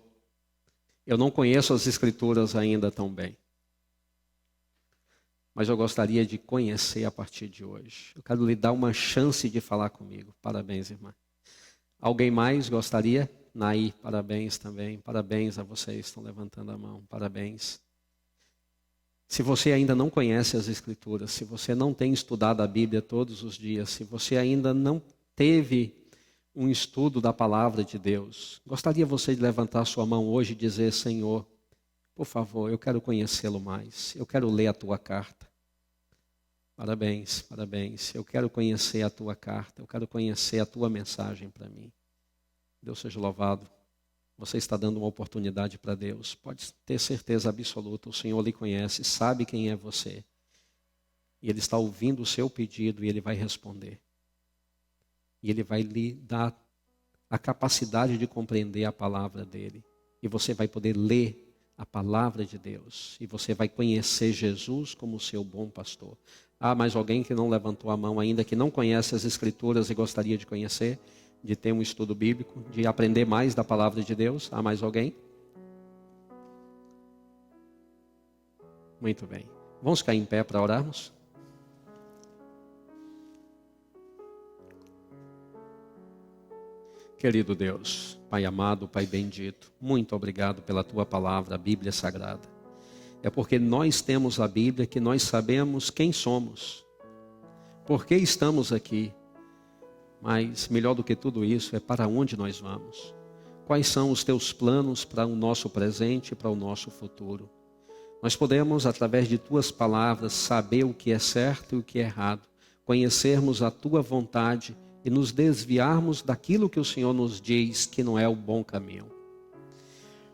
eu não conheço as Escrituras ainda tão bem, mas eu gostaria de conhecer a partir de hoje. Eu quero lhe dar uma chance de falar comigo. Parabéns, irmã. Alguém mais gostaria? Naí, parabéns também. Parabéns a vocês que estão levantando a mão. Parabéns. Se você ainda não conhece as Escrituras, se você não tem estudado a Bíblia todos os dias, se você ainda não teve um estudo da palavra de Deus, gostaria você de levantar sua mão hoje e dizer: Senhor, por favor, eu quero conhecê-lo mais. Eu quero ler a tua carta. Parabéns, parabéns. Eu quero conhecer a tua carta. Eu quero conhecer a tua mensagem para mim. Deus seja louvado. Você está dando uma oportunidade para Deus. Pode ter certeza absoluta. O Senhor lhe conhece, sabe quem é você. E Ele está ouvindo o seu pedido e Ele vai responder. E Ele vai lhe dar a capacidade de compreender a palavra dEle. E você vai poder ler a palavra de Deus. E você vai conhecer Jesus como seu bom pastor. Há mais alguém que não levantou a mão ainda, que não conhece as Escrituras e gostaria de conhecer, de ter um estudo bíblico, de aprender mais da palavra de Deus? Há mais alguém? Muito bem. Vamos ficar em pé para orarmos? Querido Deus, Pai amado, Pai bendito, muito obrigado pela Tua palavra, a Bíblia Sagrada. É porque nós temos a Bíblia que nós sabemos quem somos, por que estamos aqui, mas melhor do que tudo isso é para onde nós vamos. Quais são os Teus planos para o nosso presente e para o nosso futuro. Nós podemos, através de Tuas palavras, saber o que é certo e o que é errado, conhecermos a Tua vontade e nos desviarmos daquilo que o Senhor nos diz que não é o bom caminho.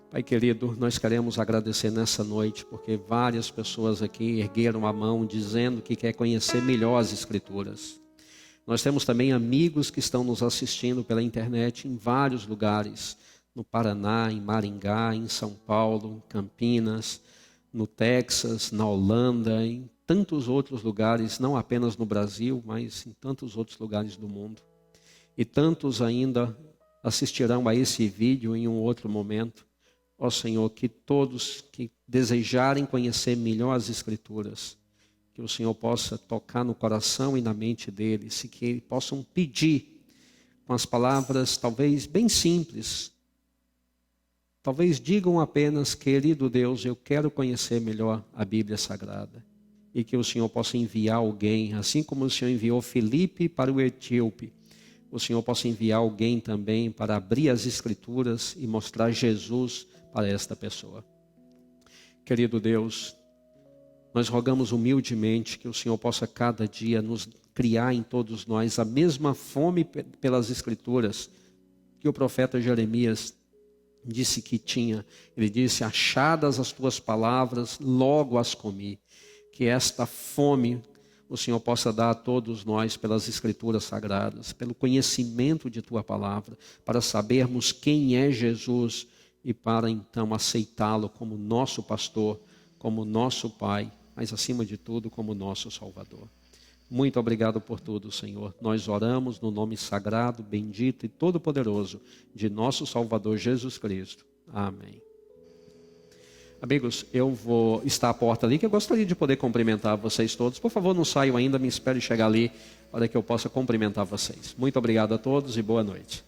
Pai querido, nós queremos agradecer nessa noite, porque várias pessoas aqui ergueram a mão dizendo que quer conhecer melhor as Escrituras. Nós temos também amigos que estão nos assistindo pela internet em vários lugares, no Paraná, em Maringá, em São Paulo, em Campinas, no Texas, na Holanda, em tantos outros lugares, não apenas no Brasil, mas em tantos outros lugares do mundo. E tantos ainda assistirão a esse vídeo em um outro momento. Ó Senhor, que todos que desejarem conhecer melhor as Escrituras, que o Senhor possa tocar no coração e na mente deles, e que possam pedir com as palavras talvez bem simples. Talvez digam apenas, querido Deus, eu quero conhecer melhor a Bíblia Sagrada. E que o Senhor possa enviar alguém, assim como o Senhor enviou Filipe para o etíope, o Senhor possa enviar alguém também para abrir as Escrituras e mostrar Jesus para esta pessoa. Querido Deus, nós rogamos humildemente que o Senhor possa cada dia nos criar em todos nós a mesma fome pelas Escrituras que o profeta Jeremias disse que tinha. Ele disse, achadas as tuas palavras, logo as comi. Que esta fome o Senhor possa dar a todos nós pelas Escrituras Sagradas, pelo conhecimento de Tua palavra, para sabermos quem é Jesus e para então aceitá-lo como nosso pastor, como nosso Pai, mas acima de tudo como nosso Salvador. Muito obrigado por tudo, Senhor. Nós oramos no nome sagrado, bendito e todo-poderoso de nosso Salvador Jesus Cristo. Amém. Amigos, eu vou estar à porta ali, que eu gostaria de poder cumprimentar vocês todos. Por favor, não saiam ainda, me espere chegar ali, para que eu possa cumprimentar vocês. Muito obrigado a todos e boa noite.